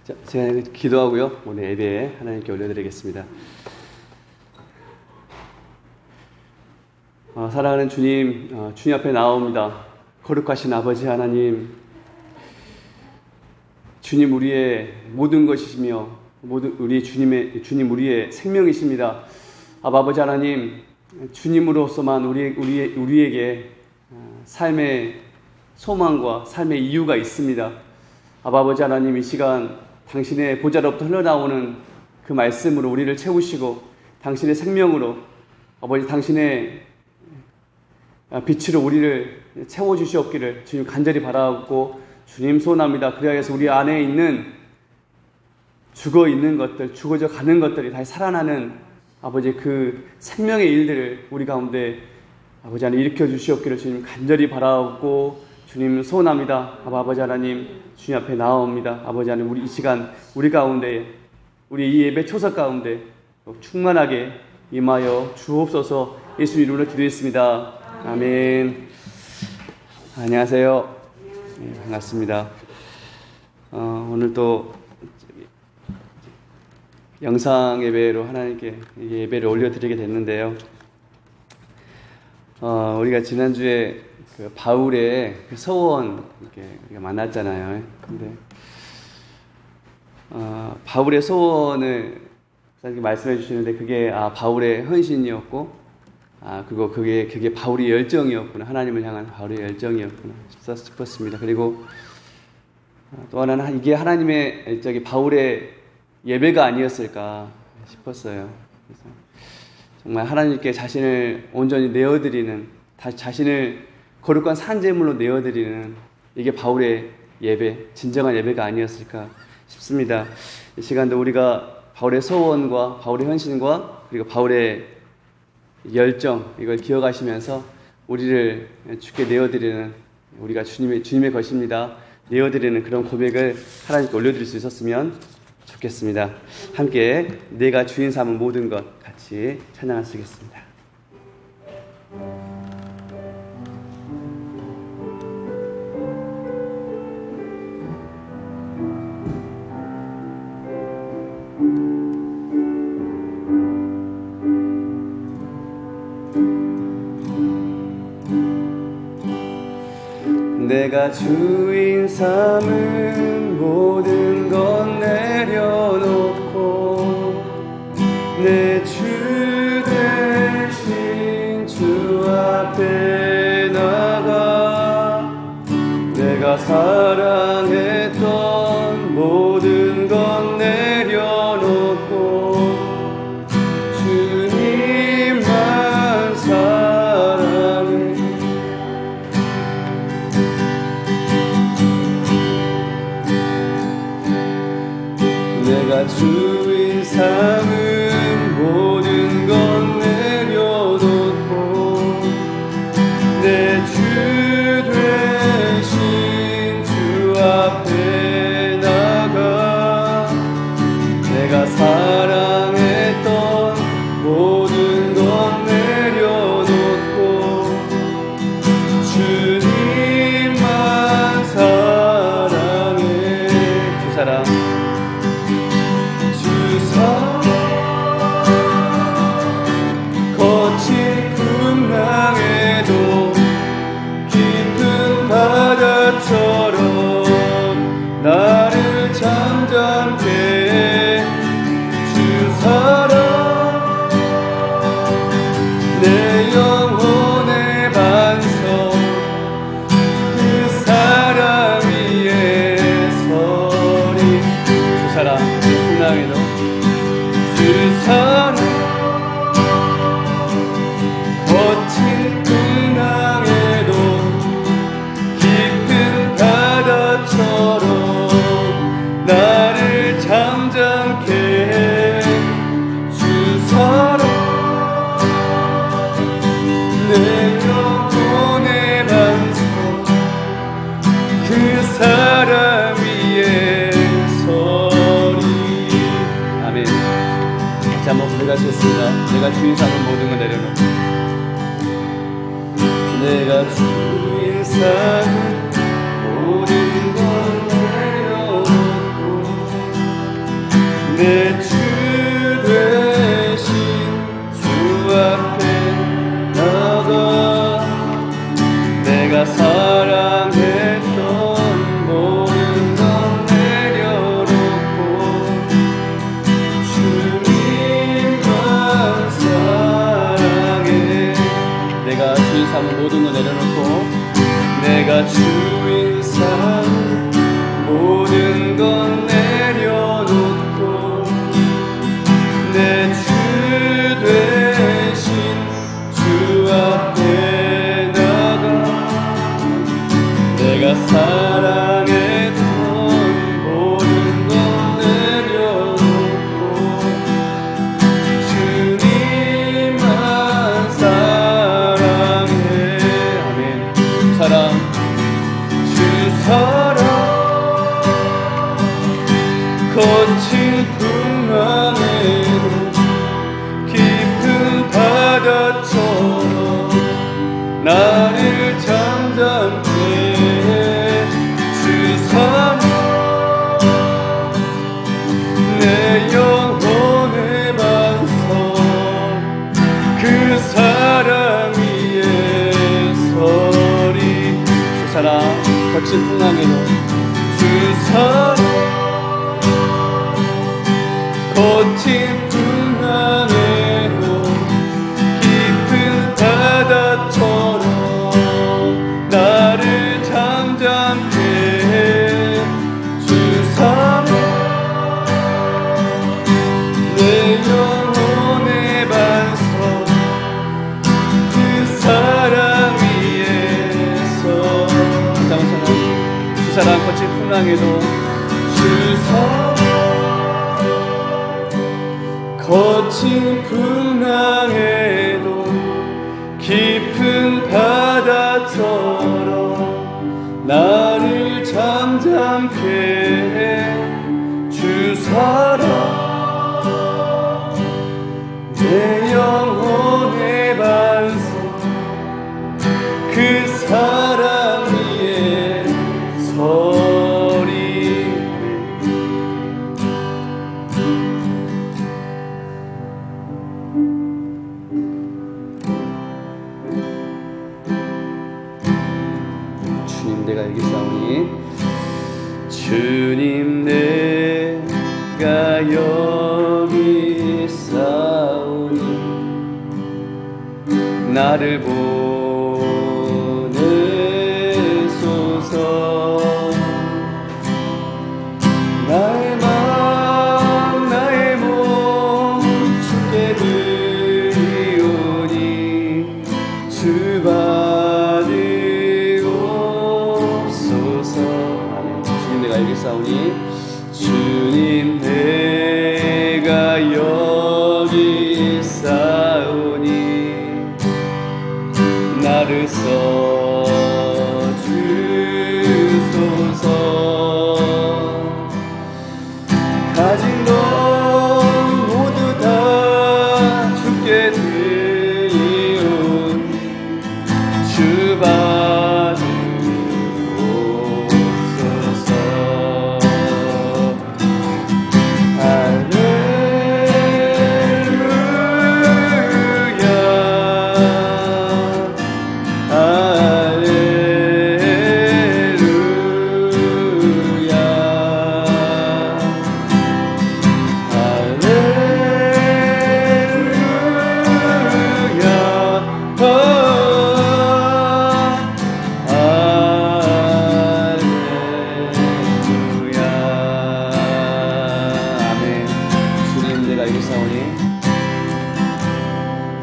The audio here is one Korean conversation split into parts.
자, 제가 기도하고요. 오늘 예배에 하나님께 올려드리겠습니다. 사랑하는 주님, 주님 앞에 나옵니다. 거룩하신 아버지 하나님, 주님 우리의 모든 것이시며 주님 우리의 생명이십니다. 아버지 하나님, 주님으로서만 우리에게 삶의 소망과 삶의 이유가 있습니다. 아버지 하나님, 이 시간 당신의 보좌로부터 흘러나오는 그 말씀으로 우리를 채우시고 당신의 생명으로 아버지 당신의 빛으로 우리를 채워주시옵기를 주님 간절히 바라고 주님 소원합니다. 그리하여서 우리 안에 있는 죽어있는 것들, 죽어져 가는 것들이 다시 살아나는 아버지 그 생명의 일들을 우리 가운데 아버지 하나님 일으켜 주시옵기를 주님 간절히 바라고 주님 소원합니다. 아버지 하나님, 주님 앞에 나옵니다. 아버지 하나님, 우리 이 시간 우리 가운데, 우리 이 예배 초석 가운데 충만하게 임하여 주옵소서. 예수님 이름으로 기도했습니다. 아멘. 안녕하세요. 네, 반갑습니다. 오늘 또 영상 예배로 하나님께 예배를 올려드리게 됐는데요. 우리가 지난주에 그 바울의 그 서원 이렇게 우리가 만났잖아요. 근데 바울의 소원을 말씀해 주시는데 그게 바울의 헌신이었고 그게 바울의 열정이었구나. 하나님을 향한 바울의 열정이었구나 싶었습니다. 그리고 또 하나는 이게 하나님의 바울의 예배가 아니었을까 싶었어요. 그래서 정말 하나님께 자신을 온전히 내어드리는, 자신을 거룩한 산제물로 내어드리는 이게 바울의 예배, 진정한 예배가 아니었을까 싶습니다. 이 시간도 우리가 바울의 소원과 바울의 헌신과 그리고 바울의 열정, 이걸 기억하시면서 우리를 주께 내어드리는, 우리가 주님의 것입니다, 내어드리는 그런 고백을 하나님께 올려드릴 수 있었으면 좋겠습니다. 함께 내가 주인 삼은 모든 것 같이 찬양하시겠습니다. 내가 주인 삼은 모든 것 내려놓고 내 주 대신 주 앞에 나가 내가 사랑했던 모든 것 내려놓고 주님만 사랑해. 내가 주인 삼은 모든 것 내려놓고 내 주 되신 주 앞에 나가 내가 사랑했던 모든 것 내려놓고 주님만 사랑해. 주 사랑 거친 풍랑에도 깊은 바다처럼 나를 잠잠케 해. 주 사랑 내 영혼의 반석 그 사랑 위에 서리. 주 사랑 풍랑에도 주 사랑 거친 풍랑에도 깊은 바다처럼 나를 잠잠케 해. 주 사랑 내 영혼의 반석 그 사랑 위에 서리. 아멘. 다시 한번 고백하시겠습니다. 내가 주인 삼은 모든 걸 내려놓고 내가 주인 삼은 모든 걸 내려놓고 내 주 되신 주 앞에 나가 내가 사랑했던 모든 것 내려놓고 주님만 사랑해. 내가 주인 삼은 모든 것 내려놓고 내가 주인 삼은 모든 것 내려놓고 내 주 되신 주 앞에 나가 내가 사랑했던 모든 것 내려놓고 주님만 사랑해. 아멘. 사랑 주 사랑 거친 풍랑에도 깊은 바다처럼 나를 잠잠케 주 사랑 내 영혼의 반석 그 사랑 위에 서리. 주 사랑 거친 풍랑에도 주 사랑 거친 풍랑에도 깊은 바다처럼 나를 잠잠케 주 사랑 내 영혼의 반석 그 사랑 위에서 주 사랑 거친 풍랑에도 주 사랑 거친 풍랑에도 깊은 바다처럼 나를 잠잠케 주 사랑 내 영혼의 반석 그 사랑 위에 서리. 주님 내가 여기 싸우니 주님 내가 여기 싸우니 나를 보내소서. 나의 마음 나의 몸 주께 드리오니 주 받으옵소서. 주님 내가 여기 싸우니 주님 내가 여기 싸우니 나를 써주소서. 가진 것 모두 다 주께 드리오니 주 받으옵소서. 할렐루야 할렐루야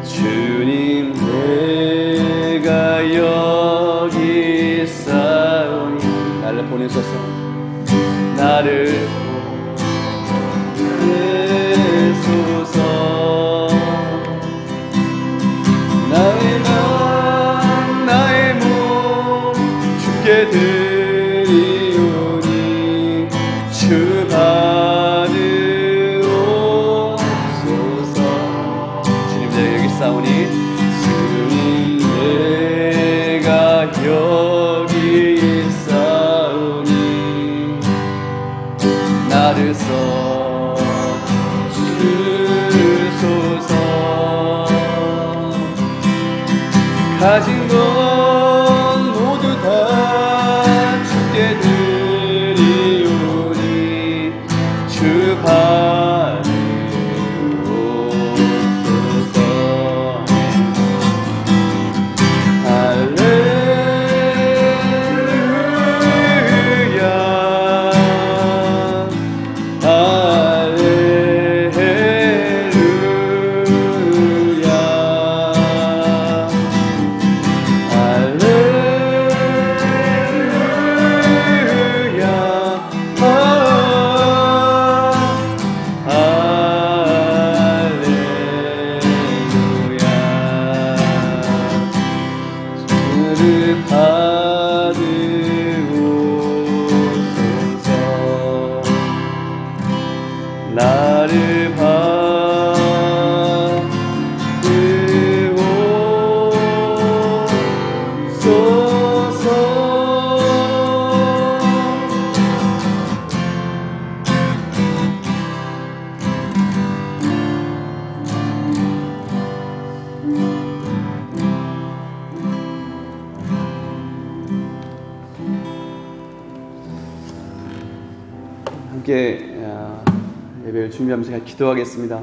주님 내가 여기 싸우니 나를 보내소서. 나를 보내소서. 나의 마음 나의 몸 주께 드리오니 주 받으옵소서. 주님 내가 여기 싸우니 주님 내가 여기 싸우니 나를 써주소서. 나를 받으옵소서. 함께 예배를 준비하면서 기도하겠습니다.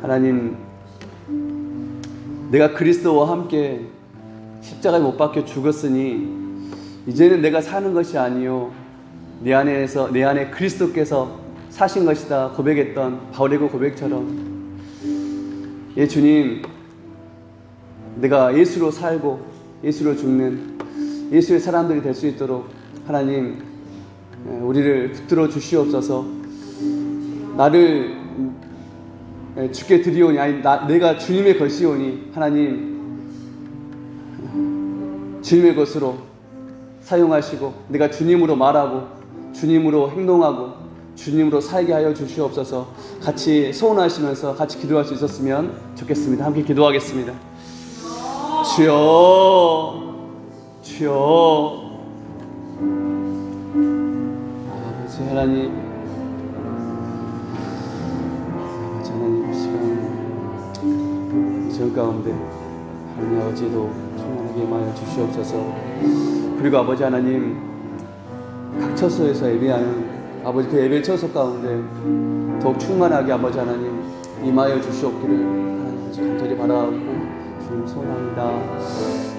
하나님, 내가 그리스도와 함께 십자가에 못 박혀 죽었으니 이제는 내가 사는 것이 아니요 내 안에 그리스도께서 사신 것이다 고백했던 바울의 그 고백처럼, 예 주님, 내가 예수로 살고 예수로 죽는 예수의 사람들이 될 수 있도록 하나님 우리를 붙들어 주시옵소서. 나를 주께 드리오니, 아니 내가 주님의 것이오니 하나님 주님의 것으로 사용하시고 내가 주님으로 말하고 주님으로 행동하고 주님으로 살게 하여 주시옵소서. 같이 소원하시면서 같이 기도할 수 있었으면 좋겠습니다. 함께 기도하겠습니다. 주여, 주여, 아버지 하나님, 아버지 하나님, 시간 가운데 하나님 아버지도 충만하게 임하여 주시옵소서. 그리고 아버지 하나님, 각 처소에서 예배하는 아버지 그 예배 처소 가운데 더욱 충만하게 아버지 하나님 임하여 주시옵기를 하나님 아버지 간절히 바라옵고 주님 소원합니다.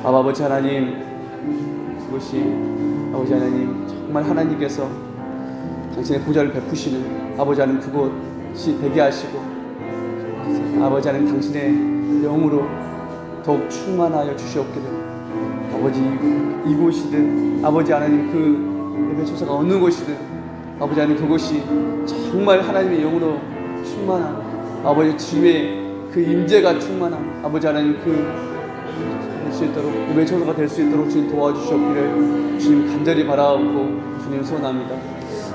아버지 하나님, 그것이 아버지 하나님 정말 하나님께서 당신의 보좌를 베푸시는 아버지 하나님 그곳이 되게 하시고 아버지 하나님 당신의 영으로 더욱 충만하여 주시옵기를, 아버지 이곳이든 아버지 하나님 그 예배 처소가 어느 곳이든 아버지 하나님 그곳이 정말 하나님의 영으로 충만한 아버지 주님의 그 임재가 충만한 아버지 하나님 그 될 수 있도록 예배 처소가 될 수 있도록 주님 도와주시옵기를 주님 간절히 바라옵고 주님 소원합니다.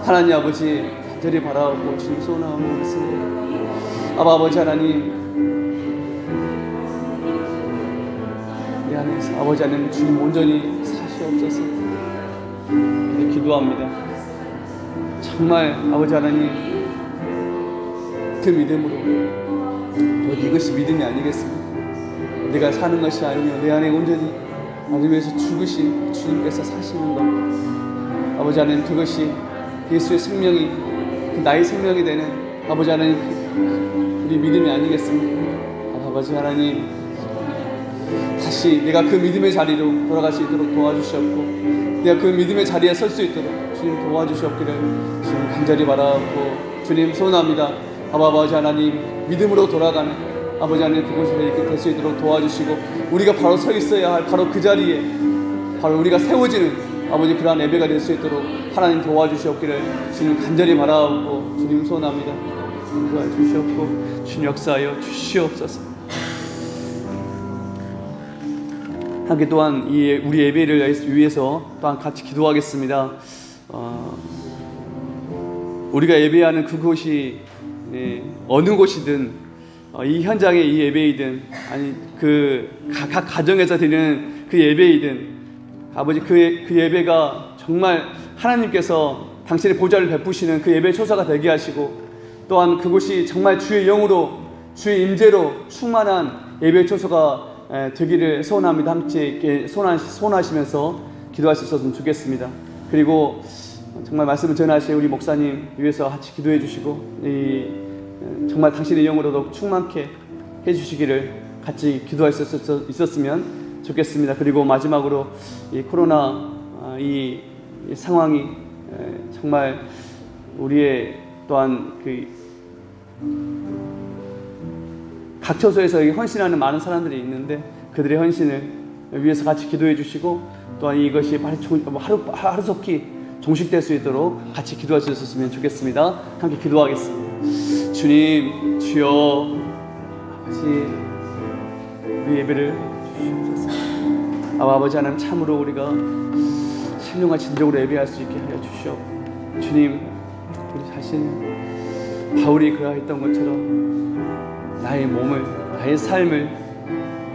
하나님 아버지 간절히 바라옵고 주님 소원하고 있습니다. 아버지 하나님, 이 안에서 아버지 하나님 주님 온전히 사시옵소서. 기도합니다. 정말 아버지 하나님 그 믿음으로 이것이 믿음이 아니겠습니까? 내가 사는 것이 아니요 내 안에 온전히 나를 위해서 죽으신 주님께서 사시는 것, 아버지 하나님 그것이 예수의 생명이 그 나의 생명이 되는 아버지 하나님 우리 믿음이 아니겠습니까? 아버지 하나님, 다시 내가 그 믿음의 자리로 돌아갈 수 있도록 도와주시옵고 내가 그 믿음의 자리에 설 수 있도록 주님 도와주시옵기를 주님 간절히 바라옵고 주님 소원합니다. 아버지 하나님, 믿음으로 돌아가는 아버지 하나님 그곳에 이렇게 될 수 있도록 도와주시고 우리가 바로 서 있어야 할 바로 그 자리에 바로 우리가 세워지는 아버지 그러한 예배가 될 수 있도록 하나님 도와주시옵기를 주님 간절히 바라옵고 주님 소원합니다. 인도하여 주시옵고 주님 역사하여 주시옵소서. 함께 또한 우리 예배를 위해서 또한 같이 기도하겠습니다. 우리가 예배하는 그곳이 어느 곳이든 이 현장의 이 예배이든 아니 각 가정에서 드리는 그 예배이든 아버지 그 예배가 정말 하나님께서 당신의 보좌를 베푸시는 그 예배 초사가 되게 하시고 또한 그곳이 정말 주의 영으로 주의 임재로 충만한 예배 초소가 되기를 소원합니다. 함께 소원하시면서 기도할 수 있었으면 좋겠습니다. 그리고 정말 말씀을 전하실 우리 목사님 위해서 같이 기도해 주시고 정말 당신의 영으로도 충만케 해주시기를 같이 기도할 수 있었으면 좋겠습니다. 그리고 마지막으로 이 코로나 이 상황이 정말 우리의 또한 각 처소에서 헌신하는 많은 사람들이 있는데 그들의 헌신을 위해서 같이 기도해 주시고 또한 이것이 하루속히 종식될 수 있도록 같이 기도할 수 있었으면 좋겠습니다. 함께 기도하겠습니다. 주님, 주여, 아버지, 우리 예배를 주시옵소서. 아버지 하나님, 참으로 우리가 신령과 진정으로 예배할 수 있게 하여 주시옵. 주님, 우리 자신 바울이 그러했던 것처럼 나의 몸을, 나의 삶을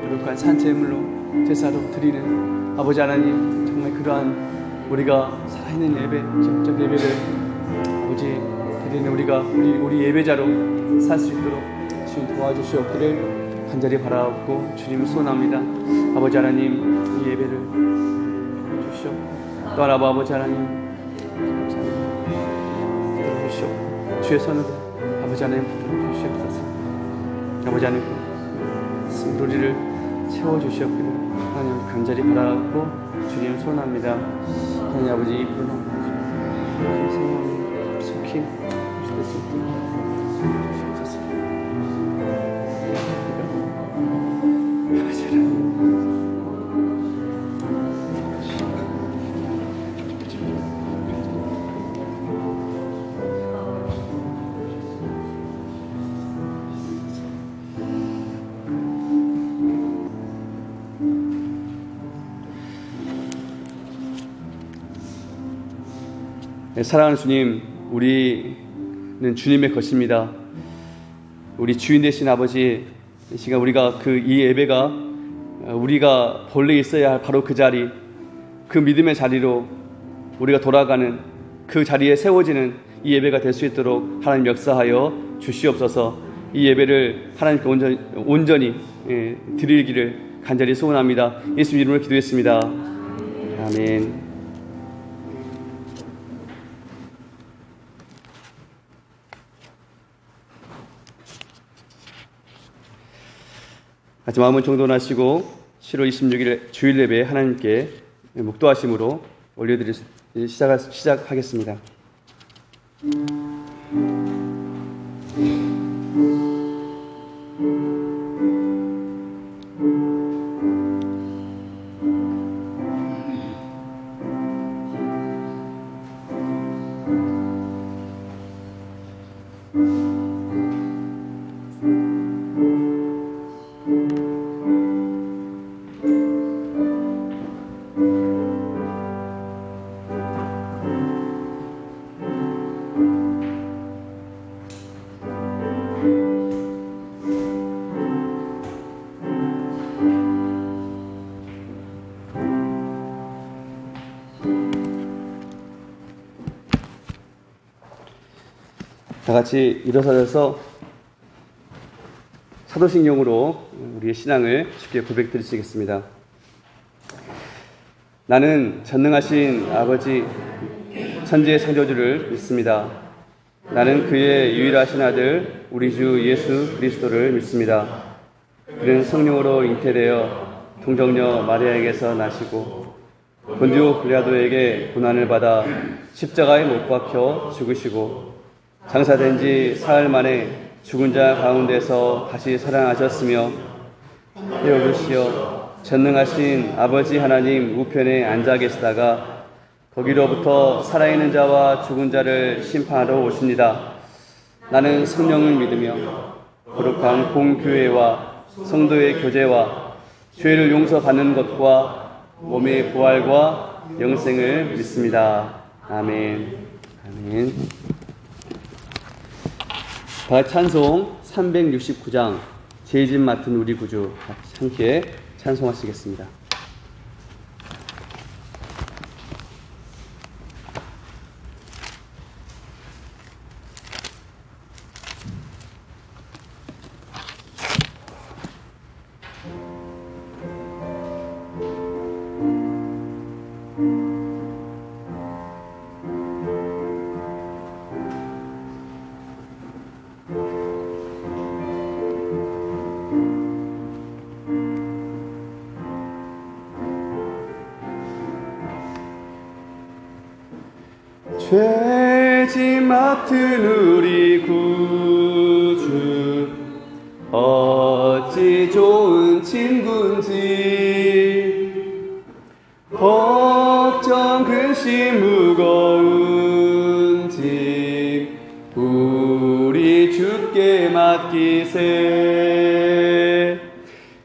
거룩한 산제물로 제사로 드리는 아버지 하나님, 정말 그러한 우리가 살아있는 예배, 영적 예배를 아버지 드리는 우리 예배자로 살 수 있도록 주님 도와주시옵기를 간절히 바라옵고 주님 소원합니다. 아버지 하나님, 이 예배를 주시옵고 또 아버지 하나님 주시옵고 주의 손으로 아버지 하나님 붙들어 주시옵소서. 아버지 하나님 우리를 채워주시옵기를 하나님 간절히 바라옵고 주님 소원합니다. 하나님 아버지 이 불러 성령님 속히 주시옵소서. 아버지 하나님 사랑하는 주님, 우리는 주님의 것입니다. 우리 주인 되신 아버지, 이 시간 우리가 이 예배가 우리가 본래 있어야 할 바로 그 자리, 그 믿음의 자리로 우리가 돌아가는 그 자리에 세워지는 이 예배가 될 수 있도록 하나님 역사하여 주시옵소서. 이 예배를 하나님께 온전히 드리기를 간절히 소원합니다. 예수님 이름으로 기도했습니다. 아멘. 같이 마음은 정돈하시고 7월 26일 주일 예배 하나님께 묵도하심으로 시작하겠습니다. 다 같이 일어서서 사도신경으로 우리의 신앙을 쉽게 고백드리시겠습니다. 나는 전능하신 아버지 천지의 창조주를 믿습니다. 나는 그의 유일하신 아들 우리 주 예수 그리스도를 믿습니다. 그는 성령으로 잉태되어 동정녀 마리아에게서 나시고 본디오 빌라도에게 고난을 받아 십자가에 못 박혀 죽으시고 장사된 지 사흘 만에 죽은 자 가운데서 다시 살아나셨으며 되어주시어 전능하신 아버지 하나님 우편에 앉아 계시다가 거기로부터 살아있는 자와 죽은 자를 심판하러 오십니다. 나는 성령을 믿으며 거룩한 공교회와 성도의 교제와 죄를 용서받는 것과 몸의 부활과 영생을 믿습니다. 아멘. 아멘. 다같이 찬송 369장 죄짐 맡은 우리 구주 함께 찬송하시겠습니다. 죄짐 맡은 우리 구주 어찌 좋은 친구인지 걱정 근심 무거운 짐 우리 주께 맡기세.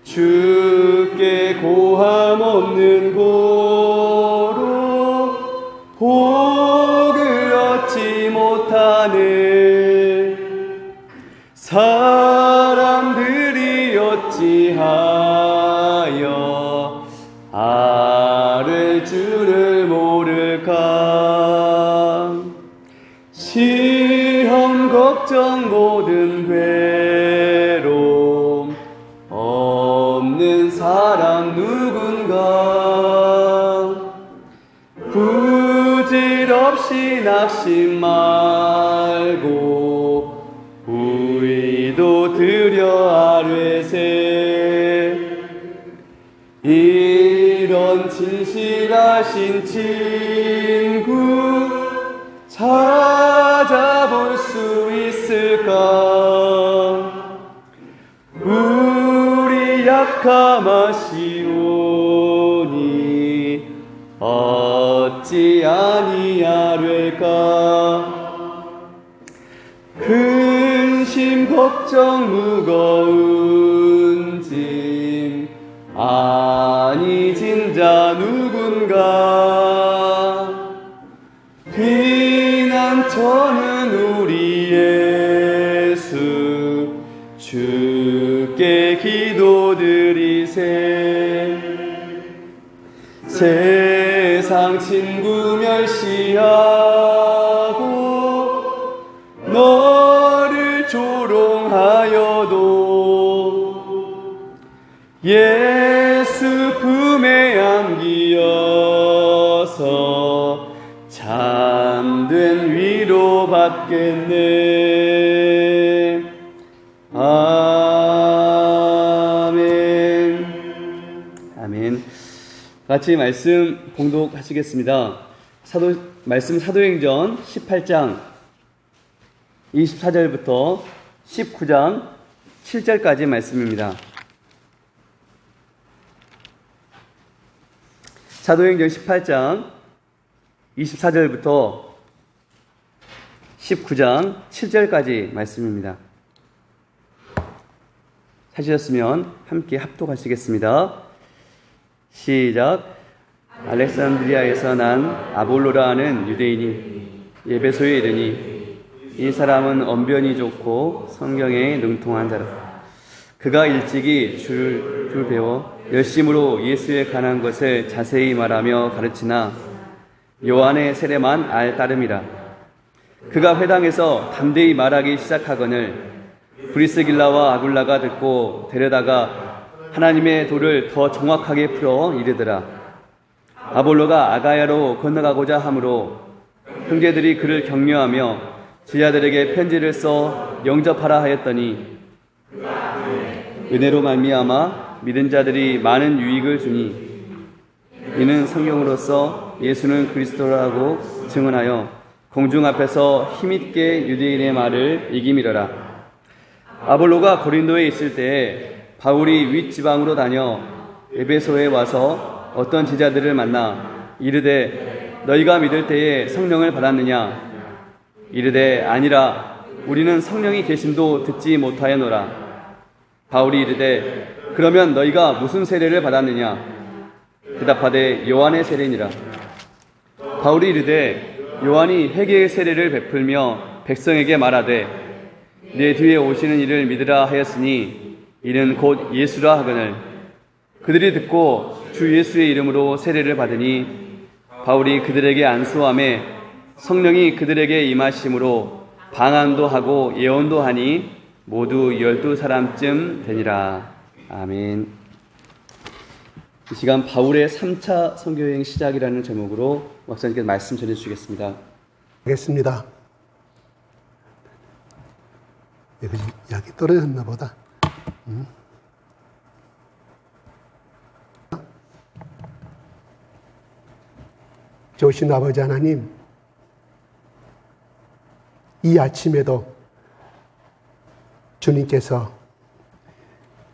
주께 고함 없는 고로 복을 얻지 못하는 사람들이 어찌하여 아를 줄을 모를까. 시험 걱정 모든 괴로움 없는 사람 누군가. 부질없이 낙심 말고 우리도 드려 아뢰세. 이런 진실하신 친구 찾아볼 수 있을까. 우리 약함하시오니 어찌 아니하될까. 근심 걱정 무거운 짐 아니 진자 누군가. 비난처는 우리 예수 주께 기도드리세. 세상 친구 멸시하고 너를 조롱하여도 예수 품에 안기어서 참된 위로 받겠네. 아멘. 아멘. 같이 말씀 봉독하시겠습니다. 말씀 사도행전 18장 24절부터 19장 7절까지 말씀입니다. 사도행전 18장 24절부터 19장 7절까지 말씀입니다. 찾으셨으면 함께 합독하시겠습니다. 시작. 알렉산드리아에서 난 아볼로라 하는 유대인이 에베소에 이르니 이 사람은 언변이 좋고 성경에 능통한 자라. 그가 일찍이 줄을 배워 열심으로 예수에 관한 것을 자세히 말하며 가르치나 요한의 세례만 알 따름이라. 그가 회당에서 담대히 말하기 시작하거늘 브리스길라와 아굴라가 듣고 데려다가 하나님의 도를 더 정확하게 풀어 이르더라. 아볼로가 아가야로 건너가고자 하므로 형제들이 그를 격려하며 제자들에게 편지를 써 영접하라 하였더니 은혜로 말미암아 믿은 자들이 많은 유익을 주니 이는 성경으로서 예수는 그리스도라고 증언하여 공중 앞에서 힘있게 유대인의 말을 이기미러라. 아볼로가 고린도에 있을 때에 바울이 윗지방으로 다녀 에베소에 와서 어떤 제자들을 만나 이르되 너희가 믿을 때에 성령을 받았느냐. 이르되 아니라 우리는 성령이 계심도 듣지 못하였노라. 바울이 이르되 그러면 너희가 무슨 세례를 받았느냐. 대답하되 요한의 세례니라. 바울이 이르되 요한이 회개의 세례를 베풀며 백성에게 말하되 내 뒤에 오시는 이를 믿으라 하였으니 이는 곧 예수라 하거늘 그들이 듣고 주 예수의 이름으로 세례를 받으니 바울이 그들에게 안수하매 성령이 그들에게 임하심으로 방언도 하고 예언도 하니 모두 12사람쯤 되니라. 아멘. 이 시간 바울의 3차 선교여행 시작이라는 제목으로 목사님께서 말씀 전해주시겠습니다. 하겠습니다. 약이 떨어졌나 보다. 좋으신 아버지 하나님, 이 아침에도 주님께서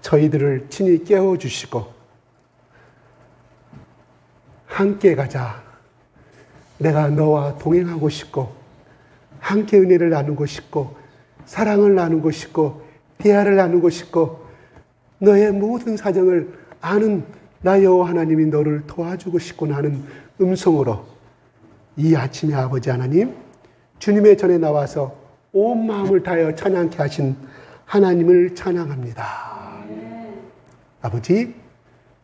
저희들을 친히 깨워주시고 함께 가자. 내가 너와 동행하고 싶고 함께 은혜를 나누고 싶고 사랑을 나누고 싶고 대화를 나누고 싶고 너의 모든 사정을 아는 나 여호와 하나님이 너를 도와주고 싶고 하는 음성으로 이 아침에 아버지 하나님 주님의 전에 나와서 온 마음을 다하여 찬양케 하신 하나님을 찬양합니다. 아버지,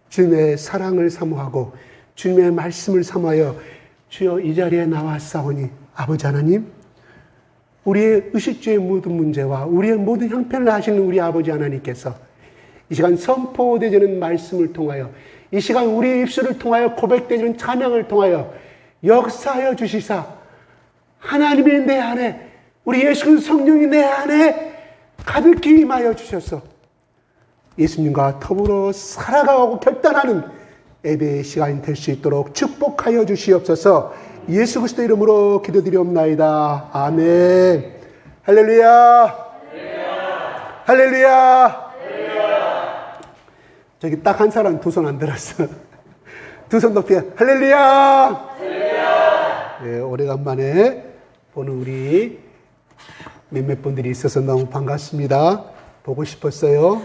주님의 사랑을 사모하고 주님의 말씀을 사모하여 주여 이 자리에 나왔사오니 아버지 하나님, 우리의 의식주의 모든 문제와 우리의 모든 형편을 아시는 우리 아버지 하나님께서 이 시간 선포되지는 말씀을 통하여, 이 시간 우리의 입술을 통하여 고백되는 찬양을 통하여 역사하여 주시사 하나님이 내 안에, 우리 예수 그리스도 성령이 내 안에 가득히 임하여 주셔서 예수님과 더불어 살아가고 결단하는 예배의 시간이 될 수 있도록 축복하여 주시옵소서. 예수 그리스도 이름으로 기도드리옵나이다. 아멘. 할렐루야. 할렐루야. 저기 딱 한 사람 두 손 안 들었어. 두 손 높이 할렐루야. 네, 오래간만에 보는 우리 몇몇 분들이 있어서 너무 반갑습니다. 보고 싶었어요.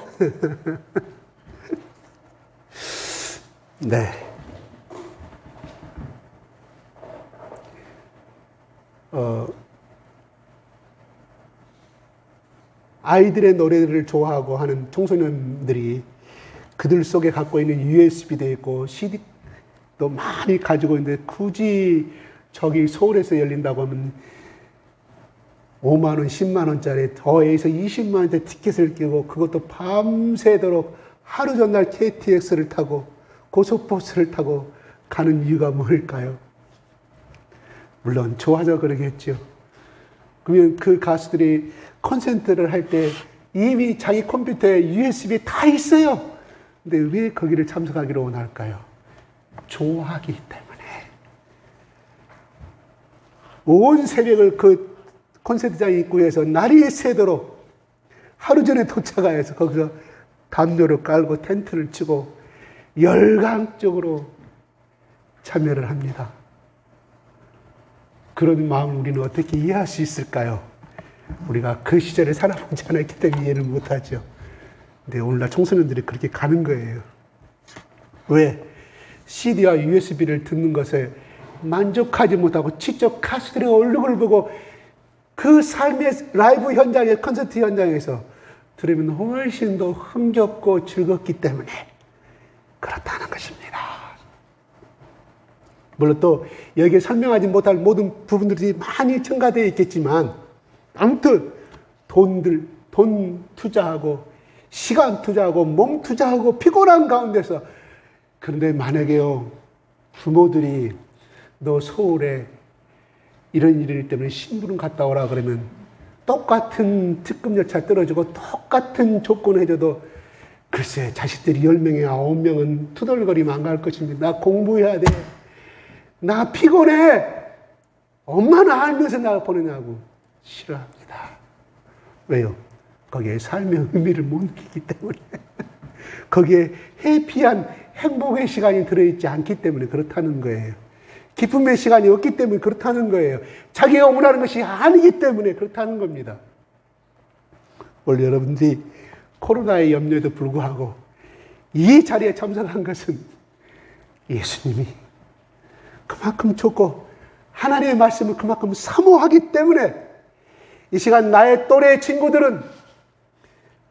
네. 아이들의 노래를 좋아하고 하는 청소년들이 그들 속에 갖고 있는 USB도 있고 CD도 많이 가지고 있는데 굳이 저기 서울에서 열린다고 하면 5만 원, 10만 원짜리 더해서 20만 원짜리 티켓을 끼고 그것도 밤새도록 하루 전날 KTX를 타고 고속버스를 타고 가는 이유가 뭘까요? 물론 좋아서 그러겠죠. 그러면 그 가수들이 콘서트를 할 때 이미 자기 컴퓨터에 USB 다 있어요. 근데 왜 거기를 참석하기로 원할까요? 좋아하기 때문에. 온 새벽을 그 콘서트장 입구에서 날이 새도록 하루 전에 도착해서 거기서 담요를 깔고 텐트를 치고 열광적으로 참여를 합니다. 그런 마음을 우리는 어떻게 이해할 수 있을까요? 우리가 그 시절에 살아보지 않았기 때문에 이해를 못하죠. 근데 오늘날 청소년들이 그렇게 가는 거예요. 왜? CD와 USB를 듣는 것에 만족하지 못하고 직접 가수들의 얼굴을 보고 그 삶의 라이브 현장에, 콘서트 현장에서 들으면 훨씬 더 흥겹고 즐겁기 때문에 그렇다는 것입니다. 물론 또 여기에 설명하지 못할 모든 부분들이 많이 첨가되어 있겠지만 아무튼 돈 투자하고 시간 투자하고 몸 투자하고 피곤한 가운데서, 그런데 만약에요 부모들이 너 서울에 이런 일 때문에 심부름 갔다 오라 그러면 똑같은 특급 열차 떨어지고 똑같은 조건 해줘도 글쎄 자식들이 10명에 9명은 투덜거리면 안 갈 것입니다. 나 공부해야 돼. 나 피곤해. 엄마는 알면서 나 보내냐고 싫어합니다. 왜요? 거기에 삶의 의미를 못 느끼기 때문에 거기에 해피한 행복의 시간이 들어있지 않기 때문에 그렇다는 거예요. 기쁨의 시간이 없기 때문에 그렇다는 거예요. 자기가 원하는 것이 아니기 때문에 그렇다는 겁니다. 오늘 여러분들이 코로나의 염려에도 불구하고 이 자리에 참석한 것은 예수님이 그만큼 좋고 하나님의 말씀을 그만큼 사모하기 때문에 이 시간 나의 또래 친구들은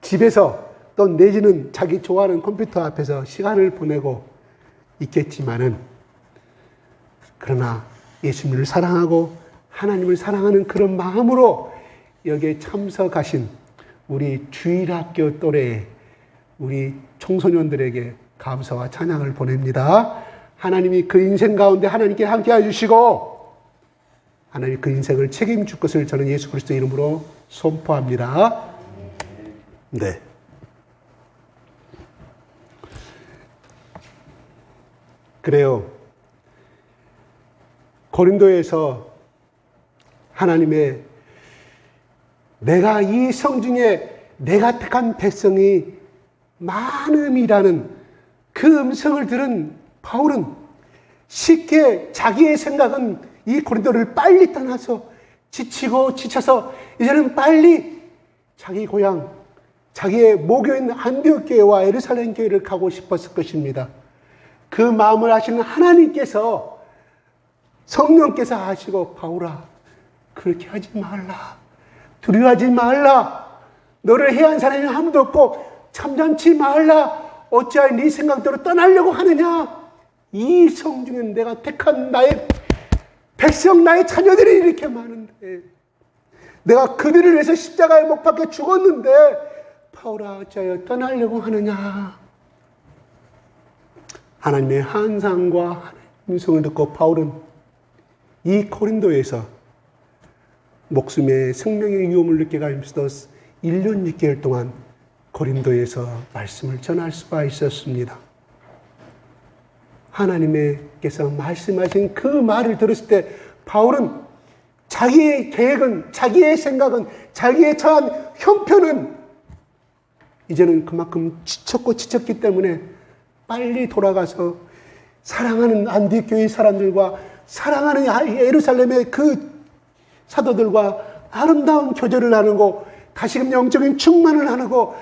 집에서 또 내지는 자기 좋아하는 컴퓨터 앞에서 시간을 보내고 있겠지만은, 그러나 예수님을 사랑하고 하나님을 사랑하는 그런 마음으로 여기에 참석하신 우리 주일학교 또래의 우리 청소년들에게 감사와 찬양을 보냅니다. 하나님이 그 인생 가운데 하나님께 함께해 주시고 하나님이 그 인생을 책임질 것을 저는 예수 그리스도 이름으로 선포합니다. 네. 그래요. 고린도에서 하나님의 내가 이 성중에 내가 택한 백성이 많음이라는 그 음성을 들은 바울은 쉽게 자기의 생각은 이 고린도를 빨리 떠나서 지치고 지쳐서 이제는 빨리 자기 고향, 자기의 모교인 안디옥 교회와 예루살렘 교회를 가고 싶었을 것입니다. 그 마음을 아시는 하나님께서, 성령께서 하시고 바울아 그렇게 하지 말라, 두려워하지 말라, 너를 해한 사람이 아무도 없고 참잠치 말라. 어찌하여 네 생각대로 떠나려고 하느냐. 이 성중에 내가 택한 나의 백성, 나의 자녀들이 이렇게 많은데 내가 그들을 위해서 십자가에 못 박혀 죽었는데 바울아 어찌하여 떠나려고 하느냐. 하나님의 한상과 하나님의 음성을 듣고 바울은 이 고린도에서 목숨의 생명의 위험을 느껴가면서도 1년 6개월 동안 고린도에서 말씀을 전할 수가 있었습니다. 하나님께서 말씀하신 그 말을 들었을 때 바울은 자기의 계획은, 자기의 생각은, 자기의 처한 형편은 이제는 그만큼 지쳤기 때문에 빨리 돌아가서 사랑하는 안디교회 사람들과 사랑하는 예루살렘의 그 사도들과 아름다운 교제를 나누고 다시금 영적인 충만을 나누고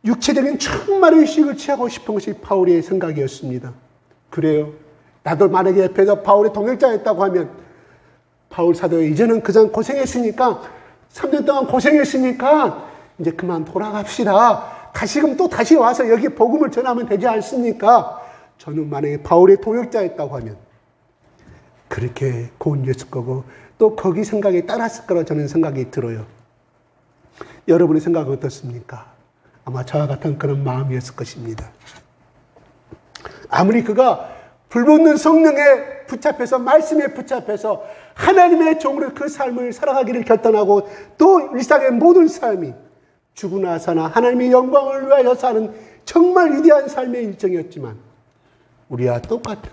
육체적인 충만의 휴식을 취하고 싶은 것이 바울의 생각이었습니다. 그래요. 나도 만약에 옆에서 바울의 동역자였다고 하면 바울 사도 이제는 그전 고생했으니까 3년 동안 고생했으니까 이제 그만 돌아갑시다. 다시 와서 여기 복음을 전하면 되지 않습니까? 저는 만약에 바울의 동역자였다고 하면 그렇게 고운했을 거고 또 거기 생각에 따랐을 거라 저는 생각이 들어요. 여러분의 생각은 어떻습니까? 아마 저와 같은 그런 마음이었을 것입니다. 아무리 그가 불붙는 성령에 붙잡혀서 말씀에 붙잡혀서 하나님의 종으로 그 삶을 살아가기를 결단하고 또 일상의 모든 삶이 죽고 나서나 하나님의 영광을 위하여 사는 정말 위대한 삶의 일정이었지만 우리와 똑같은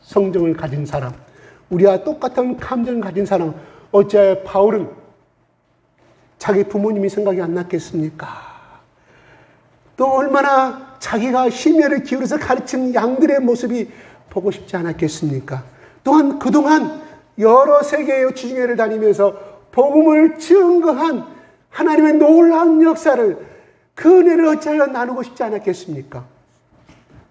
성정을 가진 사람, 우리와 똑같은 감정을 가진 사람, 어찌하여 바울은 자기 부모님이 생각이 안 났겠습니까? 또 얼마나 자기가 심혈을 기울여서 가르친 양들의 모습이 보고 싶지 않았겠습니까? 또한 그동안 여러 세계의 주중회를 다니면서 복음을 증거한 하나님의 놀라운 역사를 그 은혜를 어찌하여 나누고 싶지 않았겠습니까?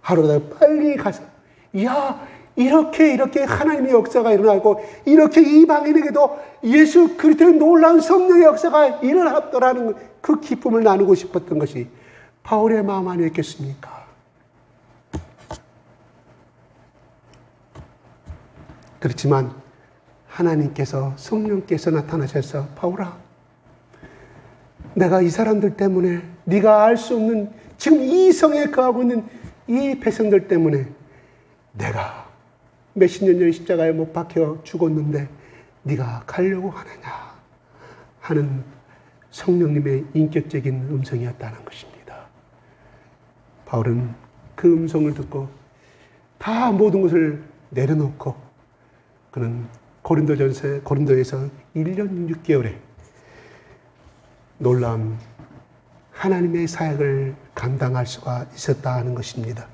하루라도 빨리 가서 이렇게 하나님의 역사가 일어나고 이렇게 이방인에게도 예수 그리스도의 놀라운 성령의 역사가 일어났더라는 그 기쁨을 나누고 싶었던 것이 바울의 마음 아니었겠습니까? 그렇지만 하나님께서 성령께서 나타나셔서 바울아, 내가 이 사람들 때문에 네가 알 수 없는 지금 이 성에 거하고 있는 이 백성들 때문에 내가 몇십 년 전에 십자가에 못 박혀 죽었는데 네가 가려고 하느냐 하는 성령님의 인격적인 음성이었다는 것입니다. 바울은 그 음성을 듣고 다 모든 것을 내려놓고 그는 고린도에서 1년 6개월에 놀라운 하나님의 사역을 감당할 수가 있었다는 것입니다.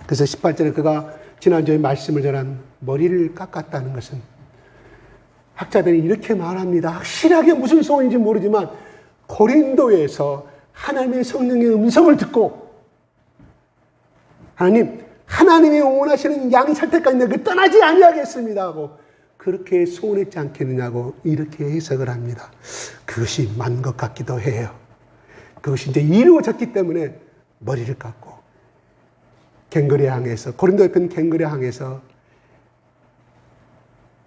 그래서 18절에 그가 지난주에 말씀을 전한 머리를 깎았다는 것은 학자들이 이렇게 말합니다. 확실하게 무슨 소원인지 모르지만 고린도에서 하나님의 성령의 음성을 듣고 하나님이 원하시는 양이 살 때까지 내가 떠나지 아니하겠습니다 하고 그렇게 소원했지 않겠느냐고 이렇게 해석을 합니다. 그것이 맞는 것 같기도 해요. 그것이 이제 이루어졌기 때문에 머리를 깎고 갱그레 항에서 고린도 옆에 있는 갱그레 항에서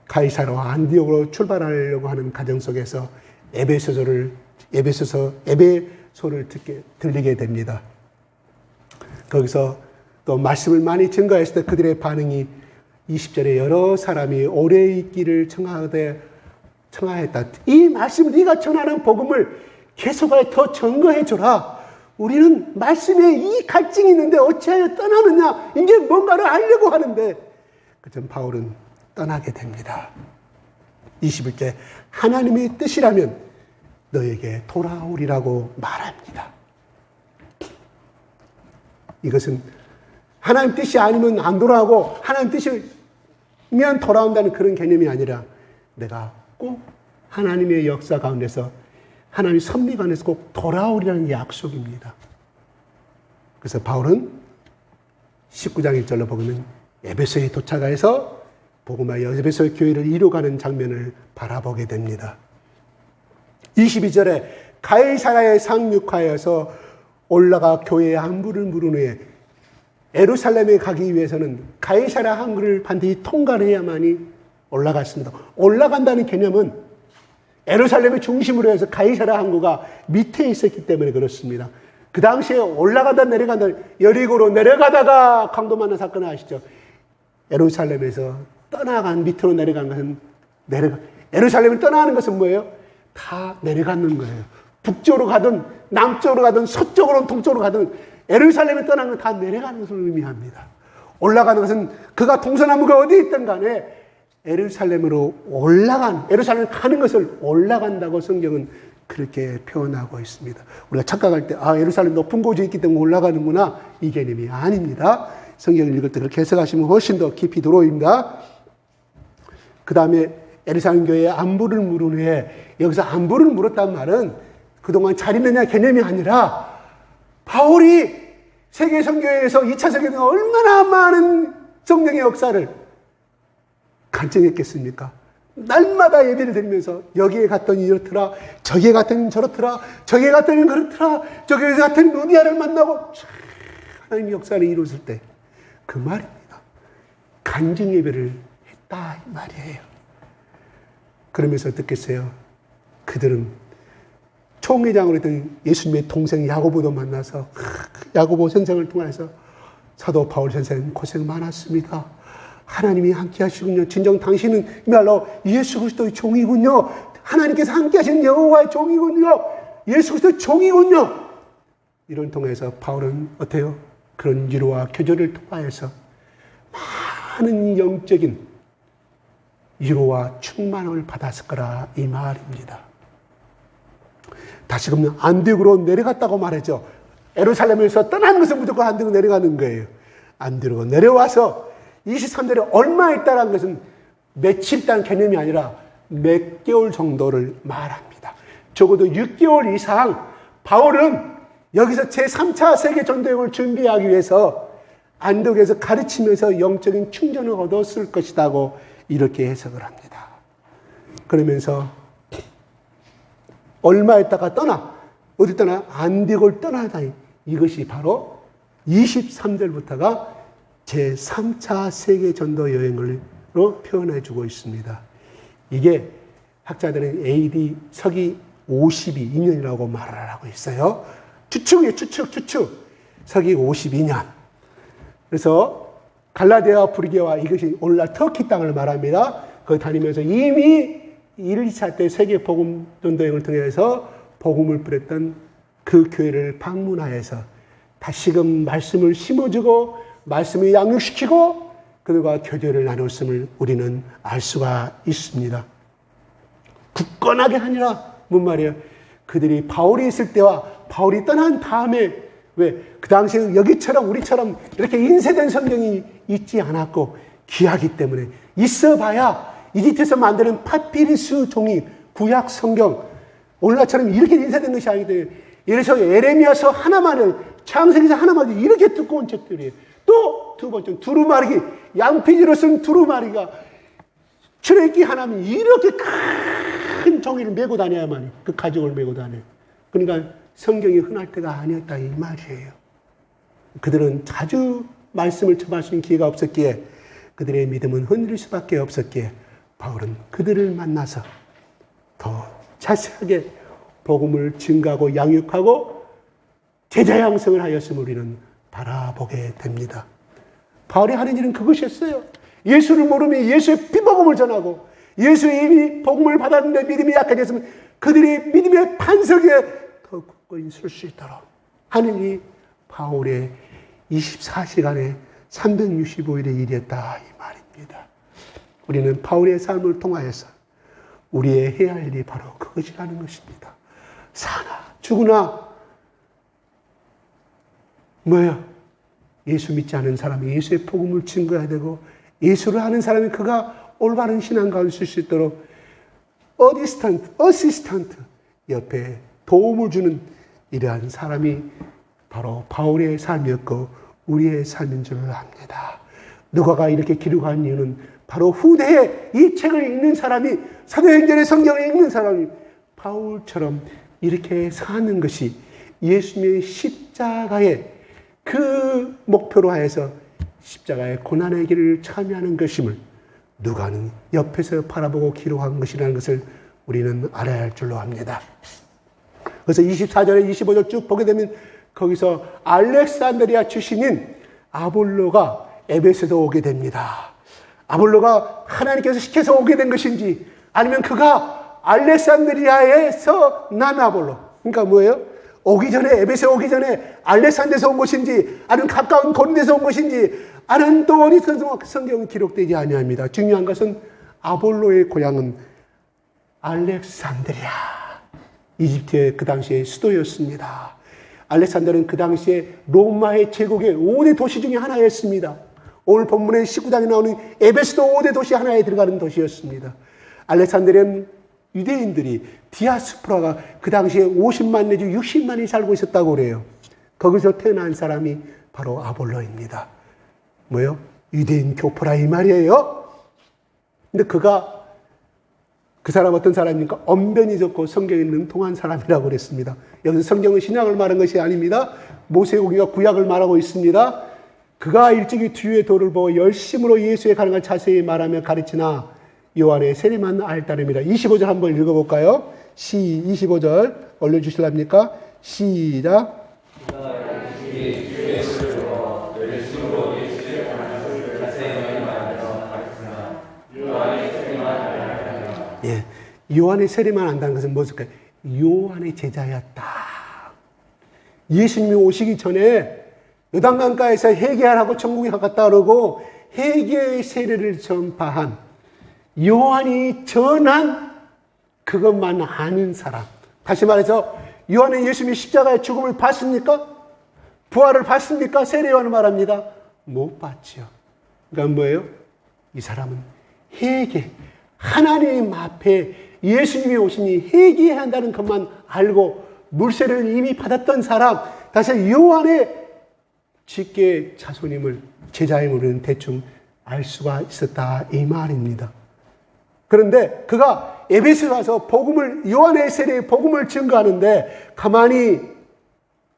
가이사라와 안디옥으로 출발하려고 하는 과정 속에서 에베소를 들리게 됩니다. 거기서 또 말씀을 많이 증거했을 때 그들의 반응이 20절에 여러 사람이 오래 있기를 청하였다. 이 말씀을 네가 전하는 복음을 계속하여 더 증거해 줘라. 우리는 말씀에 이 갈증이 있는데 어찌하여 떠나느냐. 이제 뭔가를 하려고 하는데 그전 바울은 떠나게 됩니다. 21절 하나님의 뜻이라면 너에게 돌아오리라고 말합니다. 이것은 하나님 뜻이 아니면 안 돌아오고 하나님 뜻이면 돌아온다는 그런 개념이 아니라 내가 꼭 하나님의 역사 가운데서 하나님의 섭리 가운데서 꼭 돌아오리라는 약속입니다. 그래서 바울은 19장 1절로 보면 에베소에 도착해서 복음화의 에베소 교회를 이루어가는 장면을 바라보게 됩니다. 22절에 가이사랴에 상륙하여서 올라가 교회의 안부를 물은 후에 예루살렘에 가기 위해서는 가이사랴 항구를 반드시 통과해야만이 올라갔습니다. 올라간다는 개념은 예루살렘의 중심으로 해서 가이사랴 항구가 밑에 있었기 때문에 그렇습니다. 그 당시에 올라가다 내려간다, 여리고로 내려가다가 강도 만난 사건을 아시죠? 예루살렘에서 떠나간, 밑으로 내려간 것은 예루살렘을 떠나는 것은 뭐예요? 다 내려가는 거예요. 북쪽으로 가든 남쪽으로 가든 서쪽으로 동쪽으로 가든 예루살렘에 떠나는 건 다 내려가는 것을 의미합니다. 올라가는 것은 그가 동서남북가 어디에 있든 간에 예루살렘으로 예루살렘에 가는 것을 올라간다고 성경은 그렇게 표현하고 있습니다. 우리가 착각할 때, 예루살렘 높은 곳에 있기 때문에 올라가는구나, 이 개념이 아닙니다. 성경을 읽을 때 그렇게 해석하시면 훨씬 더 깊이 들어옵니다. 그 다음에 예루살렘 교회의 안부를 물은 후에, 여기서 안부를 물었단 말은 그동안 잘 있느냐 개념이 아니라, 바울이 세계 선교회에서 2차 세계대전 얼마나 많은 성령의 역사를 간증했겠습니까? 날마다 예배를 드리면서 여기에 갔더니 이렇더라, 저기에 갔더니 저렇더라, 저기에 갔더니 그렇더라, 저기에 갔더니 루디아를 만나고, 하나님의 역사를 이루었을 때 그 말입니다. 간증 예배를 했다, 이 말이에요. 그러면서 어떻겠어요? 그들은 총회장으로 했던 예수님의 동생 야고보도 만나서, 야고보 선생을 통해서 사도 바울 선생 고생 많았습니다. 하나님이 함께 하시군요. 진정 당신은 말로 예수 그리스도의 종이군요. 하나님께서 함께 하시는 여호와의 종이군요. 예수 그리스도의 종이군요. 이런 통해서 바울은 어때요? 그런 위로와 교절을 통하여서 많은 영적인 위로와 충만을 받았을 거라, 이 말입니다. 다시금 안디옥으로 내려갔다고 말했죠. 예루살렘에서 떠나는 것은 무조건 안디옥으로 내려가는 거예요. 안디옥으로 내려와서 23절에 얼마 있다는 것은 며칠 있다는 개념이 아니라 몇 개월 정도를 말합니다. 적어도 6개월 이상 바울은 여기서 제3차 세계 전도여행을 준비하기 위해서 안디옥에서 가르치면서 영적인 충전을 얻었을 것이라고 이렇게 해석을 합니다. 그러면서 얼마 있다가 어디 떠나? 안디옥을 떠나다니, 이것이 바로 23절부터가 제3차 세계 전도 여행으로 표현해주고 있습니다. 이게 학자들은 AD 서기 52년이라고 말을 하고 있어요. 추측이에요, 추측. 서기 52년. 그래서 갈라디아와 브리기아와, 이것이 오늘날 터키 땅을 말합니다. 거기 다니면서 이미 1, 2차 때 세계 복음 전도여행을 통해서 복음을 뿌렸던 그 교회를 방문하여서 다시금 말씀을 심어주고 말씀을 양육시키고 그들과 교제를 나눴음을 우리는 알 수가 있습니다. 굳건하게 하니라, 뭔 말이에요? 그들이 바울이 있을 때와 바울이 떠난 다음에, 왜? 그 당시에 여기처럼 우리처럼 이렇게 인쇄된 성경이 있지 않았고 귀하기 때문에, 있어봐야 이집트에서 만드는 파피루스 종이 구약 성경, 오늘날처럼 이렇게 인쇄된 것이 아니기 때문에, 예를 들어서 에레미야서 하나만을, 창세기서 하나만 이렇게 두꺼운 책들이에요. 또 두 번째 두루마리기, 양피지로 쓴 두루마리가 출애굽기 하나면 이렇게 큰 종이를 메고 다녀야만, 그 가죽을 메고 다녀요. 그러니까 성경이 흔할 때가 아니었다, 이 말이에요. 그들은 자주 말씀을 접할 수 있는 기회가 없었기에, 그들의 믿음은 흔들릴 수밖에 없었기에, 바울은 그들을 만나서 더 자세하게 복음을 증가하고 양육하고 제자 양성을 하였음을 우리는 바라보게 됩니다. 바울이 하는 일은 그것이었어요. 예수를 모르면 예수의 비복음을 전하고, 예수의 이미 복음을 받았는데 믿음이 약해졌으면 그들이 믿음의 반석에 더 굳건히 설 수 있도록 하는 이 바울의 24시간의 365일의 일이었다, 이 말입니다. 우리는 바울의 삶을 통하여서 우리의 해야 할 일이 바로 그것이라는 것입니다. 사나 죽으나 뭐예요? 예수 믿지 않은 사람이 예수의 복음을 증거해야 되고, 예수를 아는 사람이 그가 올바른 신앙 가운데 쓸 수 있도록 어시스턴트 옆에 도움을 주는 이러한 사람이 바로 바울의 삶이었고 우리의 삶인 줄 압니다. 누가가 이렇게 기록한 이유는 바로 후대에 이 책을 읽는 사람이, 사도행전의 성경을 읽는 사람이 바울처럼 이렇게 사는 것이 예수님의 십자가의 그 목표로 하여서 십자가의 고난의 길을 참여하는 것임을 누가는 옆에서 바라보고 기록한 것이라는 것을 우리는 알아야 할 줄로 압니다. 그래서 24절에 25절 쭉 보게 되면 거기서 알렉산드리아 출신인 아볼로가 에베소에 오게 됩니다. 아볼로가 하나님께서 시켜서 오게 된 것인지 아니면 그가 알렉산드리아에서 난 아볼로, 그러니까 뭐예요? 오기 전에, 에베소에 오기 전에 알렉산드에서 온 것인지 아니면 가까운 고린도에서 온 것인지 아는 또 어디 성경은 기록되지 아니합니다. 중요한 것은 아볼로의 고향은 알렉산드리아, 이집트의 그 당시의 수도였습니다. 알렉산드리아는 그 당시에 로마의 제국의 5대 도시 중에 하나였습니다. 오늘 본문의 19장에 나오는 에베소도 5대 도시 하나에 들어가는 도시였습니다. 알렉산드리아는 유대인들이 디아스포라가 그 당시에 50만 내지 60만이 살고 있었다고 그래요. 거기서 태어난 사람이 바로 아볼로입니다. 뭐요? 유대인 교포라 이 말이에요. 근데 그 사람 어떤 사람입니까? 언변이 좋고 성경에 능통한 사람이라고 그랬습니다. 여기서 성경은 신약을 말한 것이 아닙니다. 모세오기가 구약을 말하고 있습니다. 그가 일찍이 뒤의 도를 보고 열심으로 예수의 가능한 자세히 말하며 가르치나 요한의 세례만 알 따름이라. 25절 한번 읽어볼까요? 25절 올려주실랍니까? 시작. 예, 요한의 세례만 안다는 것은 무엇일까요? 요한의 제자였다. 예수님이 오시기 전에 요단강가에서 회개하라고 천국에 갔다 그러고 회개의 세례를 전파한 요한이 전한 그것만 아는 사람. 다시 말해서 요한은 예수님이 십자가의 죽음을 봤습니까? 부활을 봤습니까? 세례 요한은 말합니다. 못 봤죠. 그러니까 뭐예요? 이 사람은 회개, 하나님 앞에 예수님이 오시니 회개해야 한다는 것만 알고 물세를 이미 받았던 사람, 다시 요한의 직계 자손임을, 제자임을 대충 알 수가 있었다 이 말입니다. 그런데 그가 에베소에 와서 요한의 세례의 복음을 증거하는데 가만히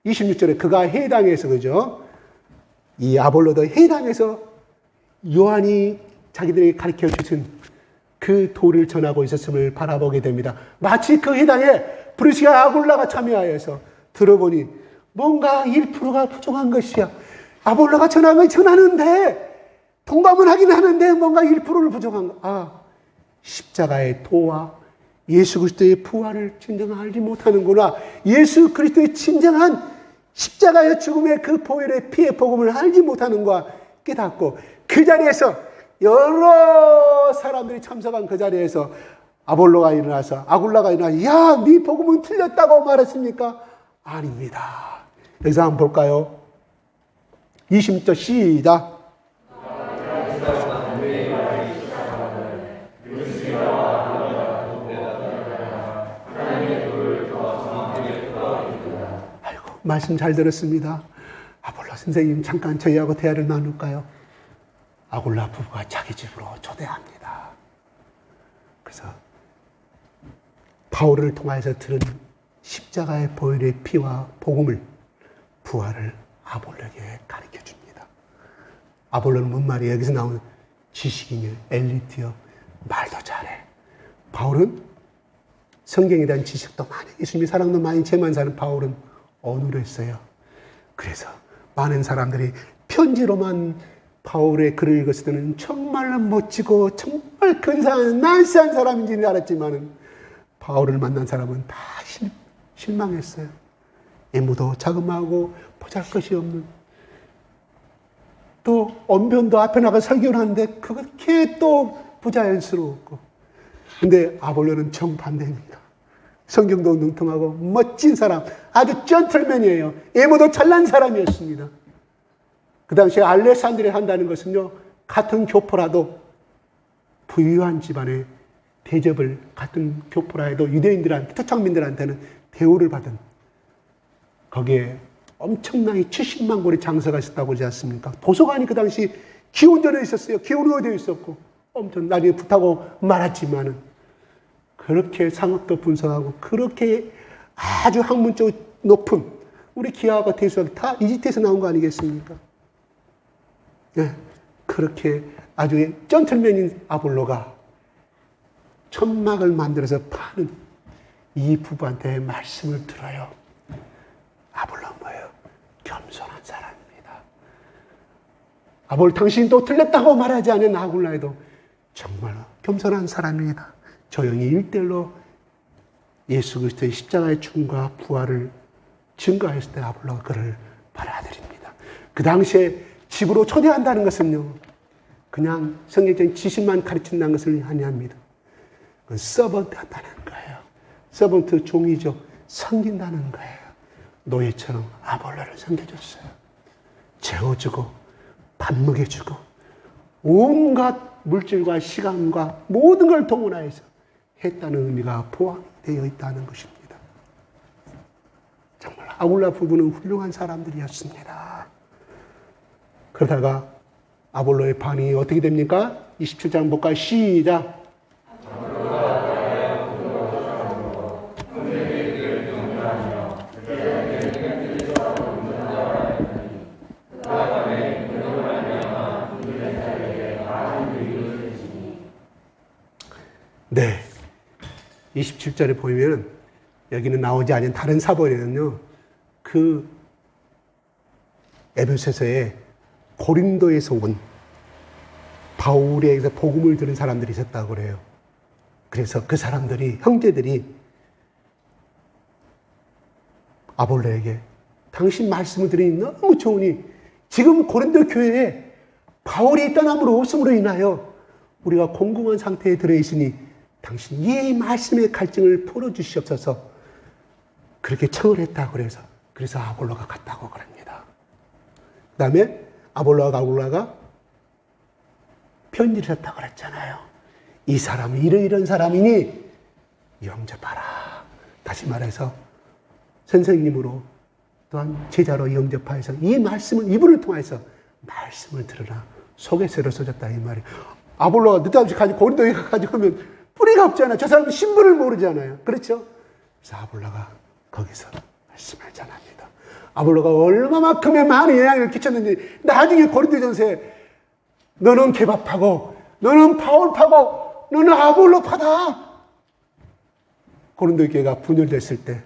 26절에 그가 해당해서, 그죠? 이 아볼로도 해당해서 요한이 자기들에게 가르쳐 주신 그 도를 전하고 있었음을 바라보게 됩니다. 마치 그 회당에 브리스가 아굴라가 참여하여서 들어보니 뭔가 1%가 부족한 것이야. 아볼로가 전하면 전하는데 동감은 하긴 하는데 뭔가 1%를 부족한 거. 십자가의 도와 예수 그리스도의 부활을 진정 알지 못하는구나. 예수 그리스도의 진정한 십자가의 죽음의 그 보혈의 피의 복음을 알지 못하는구나 깨닫고 그 자리에서 여러 사람들이 참석한 그 자리에서 아볼로가 일어나서 아굴라가 일어나서 야, 네 복음은 틀렸다고 말했습니까? 아닙니다. 여기서 한번 볼까요? 26절 시작. 아이고, 말씀 잘 들었습니다. 아볼로 선생님 잠깐 저희하고 대화를 나눌까요? 아굴라 부부가 자기 집으로 초대합니다. 그래서 바울을 통해서 들은 십자가의 보혈의 피와 복음을, 부활을 아볼로에게 가르쳐 줍니다. 아볼로는 뭔 말이에요? 여기서 나오는 지식인이요, 엘리트요, 말도 잘해. 바울은 성경에 대한 지식도 많이, 예수님의 사랑도 많이 제만 사는 바울은 어눌했어요. 그래서 많은 사람들이 편지로만 바울의 글을 읽었을 때는 정말로 멋지고 정말 근사한 나이스한 사람인지는 알았지만 바울을 만난 사람은 다 실망했어요. 애무도 자그마하고 보잘것이 없는, 또 언변도 앞에 나가 설교를 하는데 그렇게 또 부자연스러웠고, 근데 아볼로는 정반대입니다. 성경도 능통하고 멋진 사람, 아주 젠틀맨이에요. 애무도 잘난 사람이었습니다. 그 당시에 알렉산드리아 한다는 것은요, 같은 교포라도 부유한 집안의 대접을, 같은 교포라 해도 유대인들한테, 토착민들한테는 대우를 받은, 거기에 엄청나게 70만 권의 장사가 있었다고 그러지 않습니까? 도서관이 그 당시 기원전에 있었어요. 기원의대에 있었고, 엄청 나중에 붙하고 말았지만은, 그 그렇게 상업도 분석하고 그렇게 아주 학문적으로 높은 우리 기하가 대수학 다 이집트에서 나온 거 아니겠습니까? 네, 그렇게 아주 전틀맨인 아볼로가 천막을 만들어서 파는 이 부부한테 말씀을 들어요. 아볼로는 뭐예요? 겸손한 사람입니다. 아볼 당신이 또 틀렸다고 말하지 않은 아굴라에도 정말 겸손한 사람입니다. 조용히 일대일로 예수 그리스도의 십자가의 죽음과 부활을 증거했을 때 아볼로가 그를 받아들입니다. 그 당시에 집으로 초대한다는 것은요, 그냥 성경적인 지식만 가르친다는 것을 아니합니다. 서번트 한다는 거예요. 서번트 종이죠. 섬긴다는 거예요. 노예처럼 아볼로를 섬겨줬어요. 재워주고 밥 먹여주고 온갖 물질과 시간과 모든 걸 동원하여서 했다는 의미가 포함되어 있다는 것입니다. 정말 아굴라 부부는 훌륭한 사람들이었습니다. 그러다가 아볼로의 반응이 어떻게 됩니까? 27장 볼까요? 시작. 네. 27절에 보면 여기는 나오지 않은 다른 사본에는요, 그 에베소서에 고린도에서 온 바울에게서 복음을 들은 사람들이 있었다고 그래요. 그래서 그 사람들이, 형제들이 아볼로에게 당신 말씀을 들으니 너무 좋으니 지금 고린도 교회에 바울이 떠남으로 없음으로 인하여 우리가 공공한 상태에 들어있으니 당신 이 말씀의 갈증을 풀어주시옵소서 그렇게 청을 했다고 그래서 아볼로가 갔다고 그럽니다. 그 다음에 아볼로가 편지를 했다고 그랬잖아요. 이 사람은 이런 사람이니 영접하라. 다시 말해서 선생님으로 또한 제자로 영접하여서 이 말씀을 이분을 통해서 말씀을 들으라. 소개서를 써줬다 이 말이에요. 아볼로가 늦다없이 고린도에 가지고 뿌리가 없잖아요. 저 사람은 신분을 모르잖아요. 그렇죠? 그래서 아볼로가 거기서 말씀을 전합니다. 아볼로가 얼마만큼의 많은 영향을 끼쳤는지 나중에 고린도전서에 너는 개밥하고 너는 바울파고 너는 아볼로파다. 고린도 교회가 분열됐을 때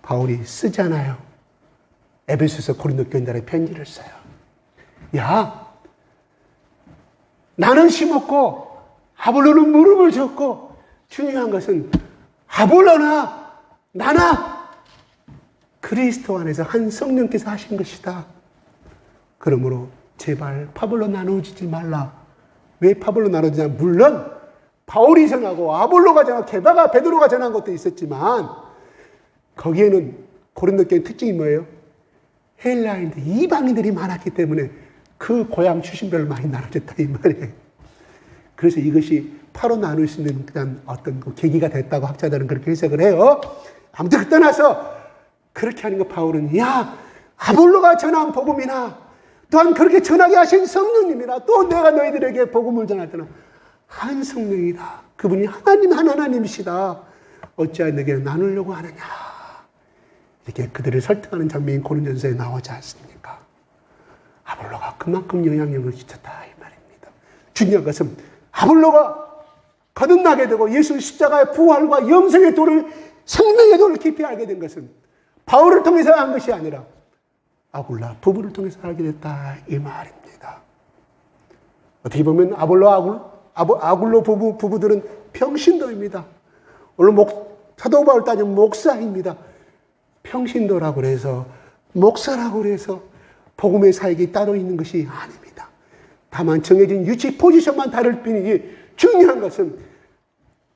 바울이 쓰잖아요. 에베소서 고린도 교인들의 편지를 써요. 야, 나는 심었고 아볼로는 무릎을 줬고 중요한 것은 아볼로나 나나 그리스도 안에서 한 성령께서 하신 것이다. 그러므로 제발 파볼로 나누어지지 말라. 왜 파볼로 나누어지냐? 물론 바울이 전하고 아볼로가 전하고 게다가 베드로가 전한 것도 있었지만 거기에는 고린도 교회 특징이 뭐예요? 헬라인들, 이방인들이 많았기 때문에 그 고향 출신별로 많이 나눠졌다 이 말이에요. 그래서 이것이 파로 나눌 수 있는 어떤 그 계기가 됐다고 학자들은 그렇게 해석을 해요. 아무튼 그때 나서 그렇게 하는 거 바울은 야, 아볼로가 전한 복음이나 또한 그렇게 전하게 하신 성령님이나 또 내가 너희들에게 복음을 전할 때는 한 성령이다. 그분이 하나님 한 하나님이시다. 어찌하여 너에게 나누려고 하느냐. 이렇게 그들을 설득하는 장면이 고린도전서에 나오지 않습니까? 아볼로가 그만큼 영향력을 끼쳤다 이 말입니다. 중요한 것은 아볼로가 거듭나게 되고 예수 십자가의 부활과 영생의 도를 생명의 도를 깊이 알게 된 것은 바울을 통해서 한 것이 아니라 아굴라 부부를 통해서 알게 됐다 이 말입니다. 어떻게 보면 아굴로 부부들은 평신도입니다. 물론 사도 바울 따지면 목사입니다. 평신도라고 해서 목사라고 해서 복음의 사역이 따로 있는 것이 아닙니다. 다만 정해진 위치 포지션만 다를 뿐이지 중요한 것은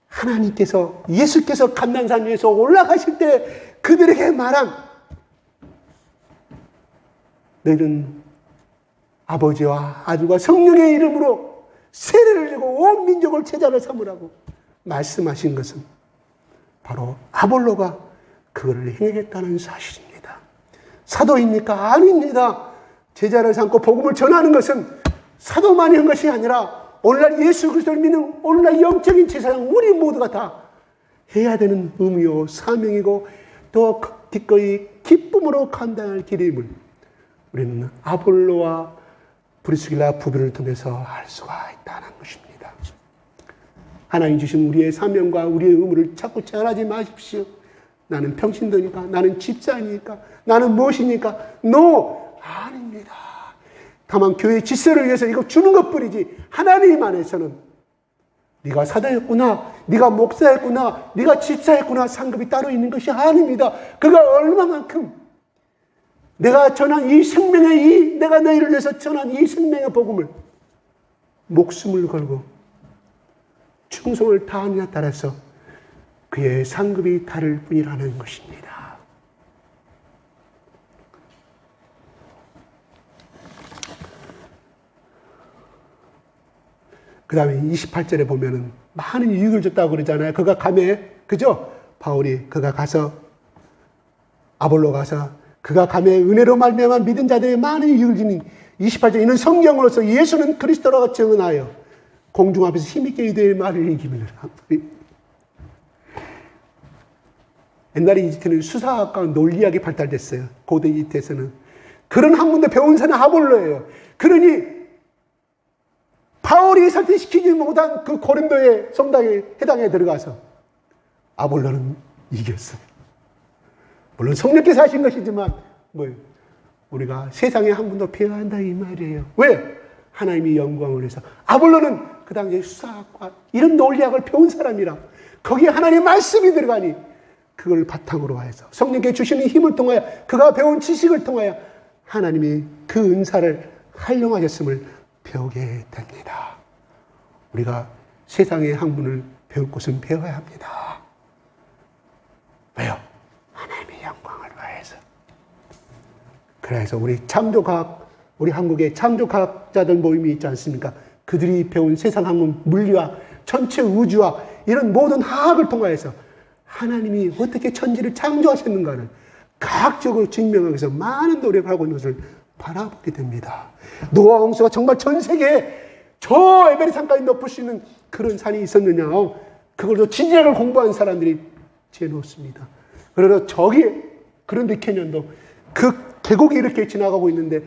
하나님께서 예수께서 감난산 위에서 올라가실 때 그들에게 말한 너희는 아버지와 아들과 성령의 이름으로 세례를 주고 온 민족을 제자로 삼으라고 말씀하신 것은 바로 아볼로가 그거를 행했다는 사실입니다. 사도입니까? 아닙니다. 제자를 삼고 복음을 전하는 것은 사도만이 한 것이 아니라 오늘날 예수 그리스도를 믿는 오늘날 영적인 제사장 우리 모두가 다 해야 되는 의무요 사명이고 또 기꺼이 기쁨으로 감당할 길임을 우리는 아볼로와 브리스길라 부부를 통해서 알 수가 있다는 것입니다. 하나님 주신 우리의 사명과 우리의 의무를 자꾸 제한하지 마십시오. 나는 평신도니까, 나는 집사니까, 나는 무엇이니까. No! 아닙니다. 다만 교회 질서를 위해서 이거 주는 것뿐이지 하나님 안에서는 네가 사도였구나, 네가 목사였구나, 네가 집사였구나 상급이 따로 있는 것이 아닙니다. 그가 얼마만큼 내가 전한 이 생명의 내가 너희를 위해서 전한 이 생명의 복음을 목숨을 걸고 충성을 다하느냐에 따라서 그의 상급이 다를 뿐이라는 것입니다. 그 다음에 28절에 보면은 많은 유익을 줬다고 그러잖아요. 그가 감에, 그죠? 바울이 그가 가서 아볼로 가서 그가 감에 은혜로 말미암아 믿은 자들의 많은 유익을 주니 28절 이는 성경으로서 예수는 그리스도라고 증언하여 공중 앞에서 힘있게 이들의 말을 이기며 옛날에 이집트는 수사학과 논리학이 발달됐어요. 고대 이집트에서는. 그런 학문도 배운 사람은 아볼로예요. 그러니 바울이 설득시키지 못한 그 고린도의 성당에 해당에 들어가서 아볼로는 이겼어요. 물론 성령께서 하신 것이지만 뭐예요? 우리가 세상의 학문도 배워야 한다 이 말이에요. 왜? 하나님이 영광을 위해서. 아볼로는 그 당시에 수사학과 이런 논리학을 배운 사람이라 거기에 하나님의 말씀이 들어가니 그걸 바탕으로 해서 성령께 주시는 힘을 통하여 그가 배운 지식을 통하여 하나님이 그 은사를 활용하셨음을 배우게 됩니다. 우리가 세상의 학문을 배울 곳은 배워야 합니다. 왜요? 하나님의 영광을 위해서. 그래서 우리 창조과학, 우리 한국의 창조과학자들 모임이 있지 않습니까? 그들이 배운 세상 학문, 물리와 전체 우주와 이런 모든 화학을 통하여서 하나님이 어떻게 천지를 창조하셨는가를 과학적으로 증명하기 위해서 많은 노력을 하고 있는 것을 바라보게 됩니다. 노아 홍수가 정말 전 세계에 저 에베레스트 산까지 높을 수 있는 그런 산이 있었느냐? 그걸로 지질학을 공부한 사람들이 재놓습니다. 그래서 저기 그런데 캐년도 그 계곡이 이렇게 지나가고 있는데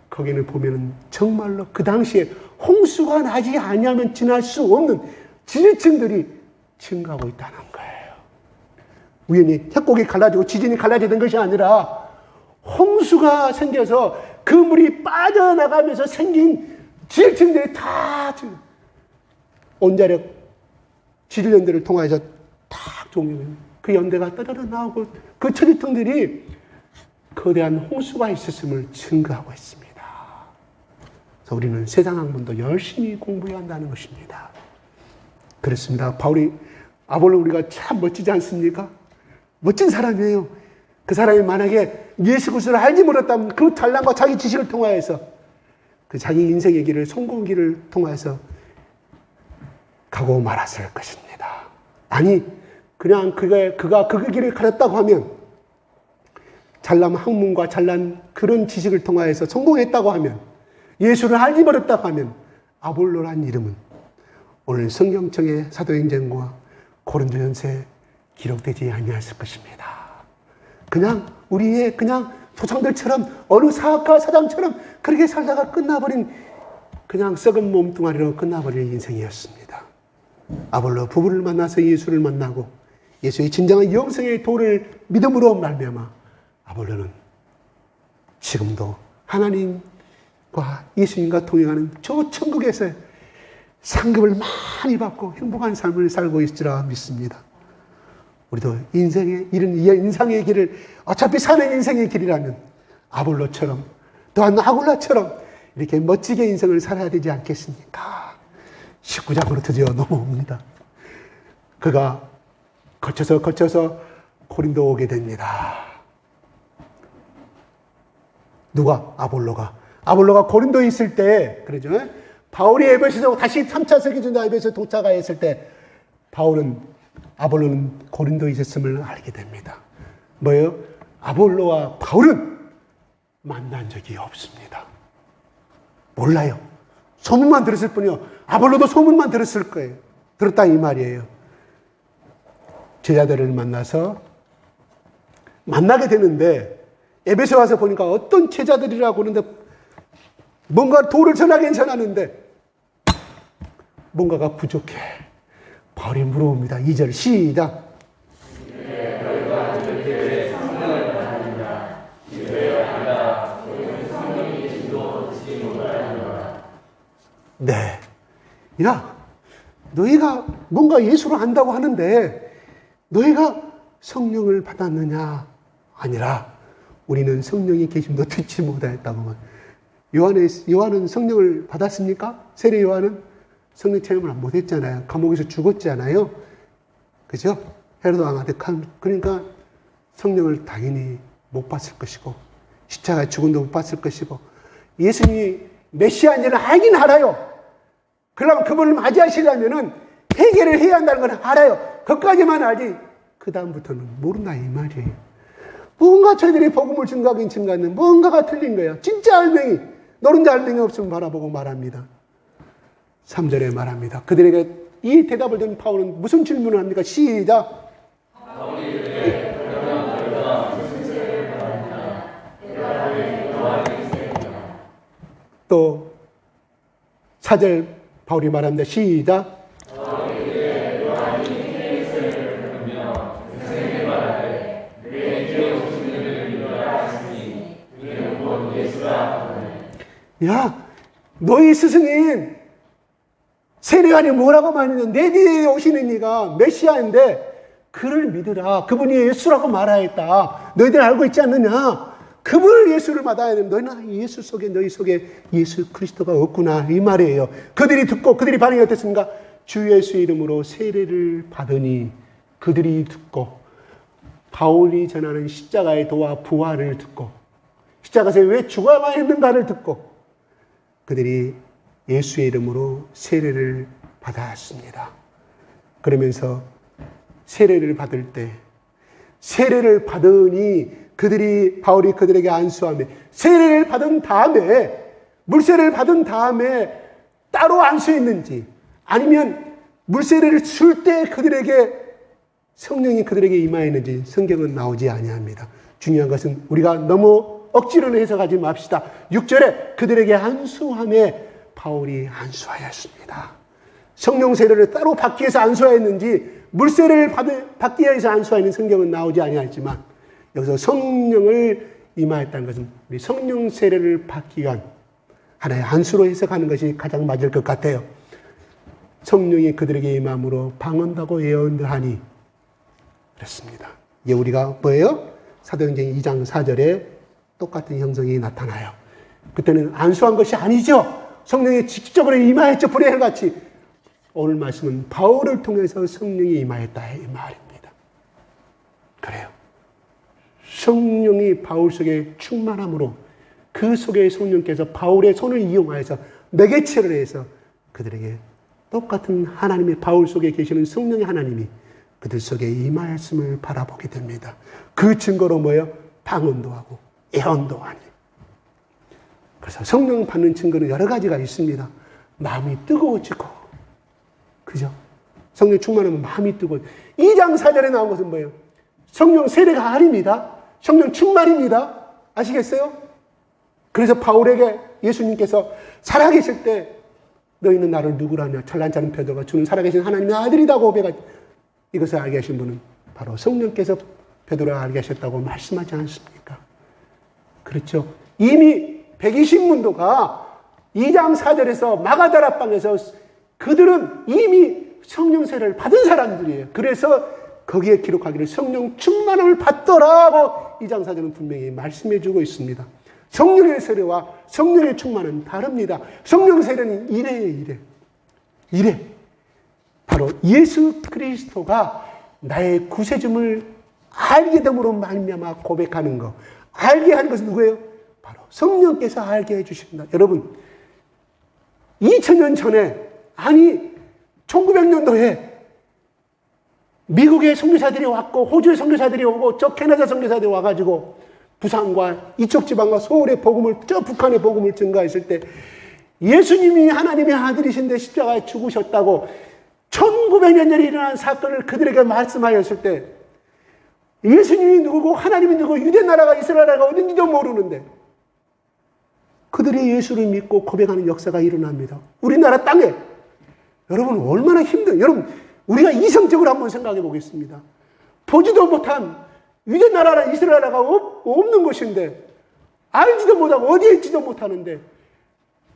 거기는 보면은 정말로 그 당시에 홍수가 나지 아니하면 지날 수 없는 지층들이 증가하고 있다는 거예요. 우연히 협곡이 갈라지고 지진이 갈라지던 것이 아니라 홍수가 생겨서 그 물이 빠져나가면서 생긴 지층들이 다 온자력 지질연대를 통해서 탁 종류는 그 연대가 떠들어 나오고 그 처지층들이 거대한 홍수가 있었음을 증거하고 있습니다. 그래서 우리는 세상 학문도 열심히 공부해야 한다는 것입니다. 그렇습니다. 바울이 아볼로 우리가 참 멋지지 않습니까? 멋진 사람이에요. 그 사람이 만약에 예수 그리스도를 알지 못했다면 그 잘난과 자기 지식을 통하여서 그 자기 인생의 길을 성공 길을 통해서 가고 말았을 것입니다. 아니 그냥 그가 그 길을 가렸다고 하면 잘난 학문과 잘난 그런 지식을 통하여서 성공했다고 하면 예수를 알지 못했다고 하면 아볼로란 이름은 오늘 성경청의 사도행전과 고린도전서에 기록되지 아니했을 것입니다. 그냥 우리의 그냥 조상들처럼 어느 사학과 사장처럼 그렇게 살다가 끝나버린 그냥 썩은 몸뚱아리로 끝나버린 인생이었습니다. 아볼로 부부를 만나서 예수를 만나고 예수의 진정한 영생의 도를 믿음으로 말미암아 아볼로는 지금도 하나님과 예수님과 동행하는 저 천국에서 상급을 많이 받고 행복한 삶을 살고 있으리라 믿습니다. 우리도 인생의 이런 인상의 길을 어차피 사는 인생의 길이라면 아볼로처럼 또한 아굴라처럼 이렇게 멋지게 인생을 살아야 되지 않겠습니까? 19장으로 드디어 넘어옵니다. 그가 거쳐서 고린도 오게 됩니다. 누가? 아볼로가 고린도에 있을 때 그러죠. 바울이 에베소서 다시 3차 세계전도 에베소 도착하였을 때 아볼로는 고린도에 있었음을 알게 됩니다. 뭐예요? 아볼로와 바울은 만난 적이 없습니다. 몰라요. 소문만 들었을 뿐이요. 아볼로도 소문만 들었을 거예요. 들었다 이 말이에요. 제자들을 만나게 되는데 에베소 와서 보니까 어떤 제자들이라고 하는데 뭔가 도를 전하긴 전하는데 뭔가가 부족해. 바울이 물어봅니다. 2절 시작. 네. 야, 너희가 뭔가 예수를 안다고 하는데 너희가 성령을 받았느냐? 아니라 우리는 성령이 계심도 듣지 못하였다고. 요한은 성령을 받았습니까? 세례 요한은 성령 체험을 못했잖아요. 감옥에서 죽었잖아요. 그죠? 헤로드 왕한테. 그러니까 성령을 당연히 못 봤을 것이고 십자가의 죽음도 못 봤을 것이고 예수님이 메시아인지는 알긴 알아요. 그러면 그분을 맞이하시려면은 회개를 해야 한다는 건 알아요. 그것까지만 알지 그 다음부터는 모른다 이 말이에요. 뭔가 저희들이 복음을 증거하긴 증거하는 뭔가가 틀린 거예요. 진짜 알맹이, 노른자 알맹이 없으면 바라보고 말합니다. 3절에 말합니다. 그들에게 이 대답을 듣는 바울은 무슨 질문을 합니까? 시작. 또 4절 바울이 말합니다. 시작. 야, 너희 스승인 세례요한이 뭐라고 말했냐? 내 뒤에 오시는 이가 메시아인데 그를 믿으라. 그분이 예수라고 말하였다. 너희들 알고 있지 않느냐? 그분을 예수를 받아야 되는 너희는 예수 속에 너희 속에 예수 그리스도가 없구나 이 말이에요. 그들이 듣고 그들이 반응이 어땠습니까? 주 예수 이름으로 세례를 받으니 그들이 듣고 바울이 전하는 십자가의 도와 부활을 듣고 십자가에서 왜 죽어야만 했는가를 듣고 그들이 예수의 이름으로 세례를 받았습니다. 그러면서 세례를 받을 때 세례를 받으니 바울이 그들에게 안수하며 세례를 받은 다음에 물세례를 받은 다음에 따로 안수했는지 아니면 물세례를 줄 때 그들에게 성령이 그들에게 임하였는지 성경은 나오지 아니합니다. 중요한 것은 우리가 너무 억지로는 해석하지 맙시다. 6절에 그들에게 안수하며 바울이 안수하였습니다. 성령 세례를 따로 받기 위해서 안수하였는지 물세례를 받기 위해서 안수하였는 성경은 나오지 아니하지만 여기서 성령을 임하였다는 것은 우리 성령 세례를 받기 위한 하나의 안수로 해석하는 것이 가장 맞을 것 같아요. 성령이 그들에게 임함으로 방언하고 예언도 하니 그렇습니다. 이게 우리가 뭐예요? 사도행전 2장 4절에 똑같은 형성이 나타나요. 그때는 안수한 것이 아니죠. 성령이 직접적으로 임하였죠. 불의같이. 오늘 말씀은 바울을 통해서 성령이 임하였다 이 말입니다. 그래요. 성령이 바울 속에 충만함으로 그 속에 성령께서 바울의 손을 이용하여서 매개체를 해서 그들에게 똑같은 하나님의 바울 속에 계시는 성령의 하나님이 그들 속에 임하였음을 바라보게 됩니다. 그 증거로 뭐예요? 방언도 하고 예언도 하니. 그래서 성령 받는 증거는 여러 가지가 있습니다. 마음이 뜨거워지고 그죠? 성령 충만하면 마음이 뜨거워. 2장 4절에 나온 것은 뭐예요? 성령 세례가 아닙니다. 성령 충만입니다. 아시겠어요? 그래서 바울에게 예수님께서 살아계실 때 너희는 나를 누구라냐? 천란자는 베드로가 주는 살아계신 하나님의 아들이라고 고백하지. 이것을 알게 하신 분은 바로 성령께서 베드로가 알게 하셨다고 말씀하지 않습니까? 그렇죠. 이미 120문도가 2장 4절에서 마가다라방에서 그들은 이미 성령 세례를 받은 사람들이에요. 그래서 거기에 기록하기를 성령 충만함을 받더라고 2장 4절은 분명히 말씀해 주고 있습니다. 성령의 세례와 성령의 충만은 다릅니다. 성령 세례는 이래예요. 이래. 바로 예수 그리스도가 나의 구세주를 알게 됨으로 말미암아 고백하는 것. 알게 하는 것은 누구예요? 바로 성령께서 알게 해주십니다. 여러분 2000년 전에 아니 1900년도에 미국의 선교사들이 왔고 호주의 선교사들이 오고 저 캐나다 선교사들이 와가지고 부산과 이쪽 지방과 서울의 복음을 저 북한의 복음을 증가했을 때 예수님이 하나님의 아들이신데 십자가에 죽으셨다고 1900년 전에 일어난 사건을 그들에게 말씀하였을 때 예수님이 누구고 하나님이 누구고 유대 나라가 이스라엘 나라가 어딘지도 모르는데 그들이 예수를 믿고 고백하는 역사가 일어납니다. 우리나라 땅에 여러분 얼마나 여러분 우리가 이성적으로 한번 생각해 보겠습니다. 보지도 못한 유대 나라나 이스라엘 나라가 없는 것인데 알지도 못하고 어디에 있지도 못하는데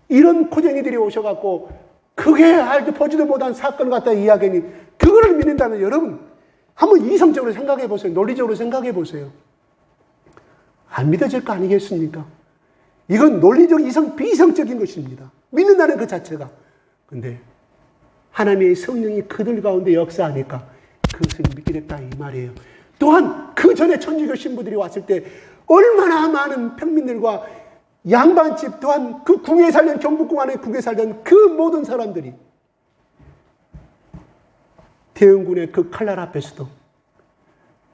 이런 고쟁이들이 오셔갖고 그게 알지 보지도 못한 사건 갖다 이야기하니 그거를 믿는다면 여러분 한번 이성적으로 생각해 보세요. 논리적으로 생각해 보세요. 안 믿어질 거 아니겠습니까? 이건 논리적 비이성적인 것입니다. 믿는다는 그 자체가. 근데 하나님의 성령이 그들 가운데 역사하니까 그것을 믿게 됐다 이 말이에요. 또한 그 전에 천주교 신부들이 왔을 때 얼마나 많은 평민들과 양반집 또한 그 궁에 살던 경복궁 안에 궁에 살던 그 모든 사람들이 대흥군의 그 칼날 앞에서도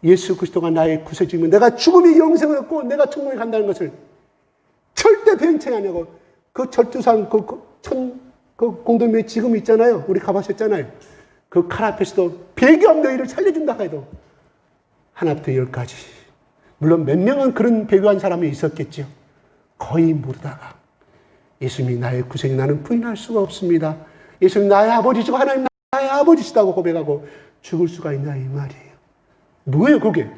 예수 그리스도가 나의 구세주이면 내가 죽음의 영생을 얻고 내가 천국에 간다는 것을 절대 변치 않냐고 그 절두산 그 공동묘 지금 있잖아요. 우리 가보셨잖아요. 그 칼 앞에서도 100여 너희를 살려준다 해도 하나부터 10까지 물론 몇 명은 그런 배교한 사람이 있었겠죠. 거의 모르다가 예수님이 나의 구세주 나는 부인할 수가 없습니다. 예수님 나의 아버지시고 하나님 나의 아버지시다고 고백하고 죽을 수가 있냐 이 말이에요. 뭐예요 그게?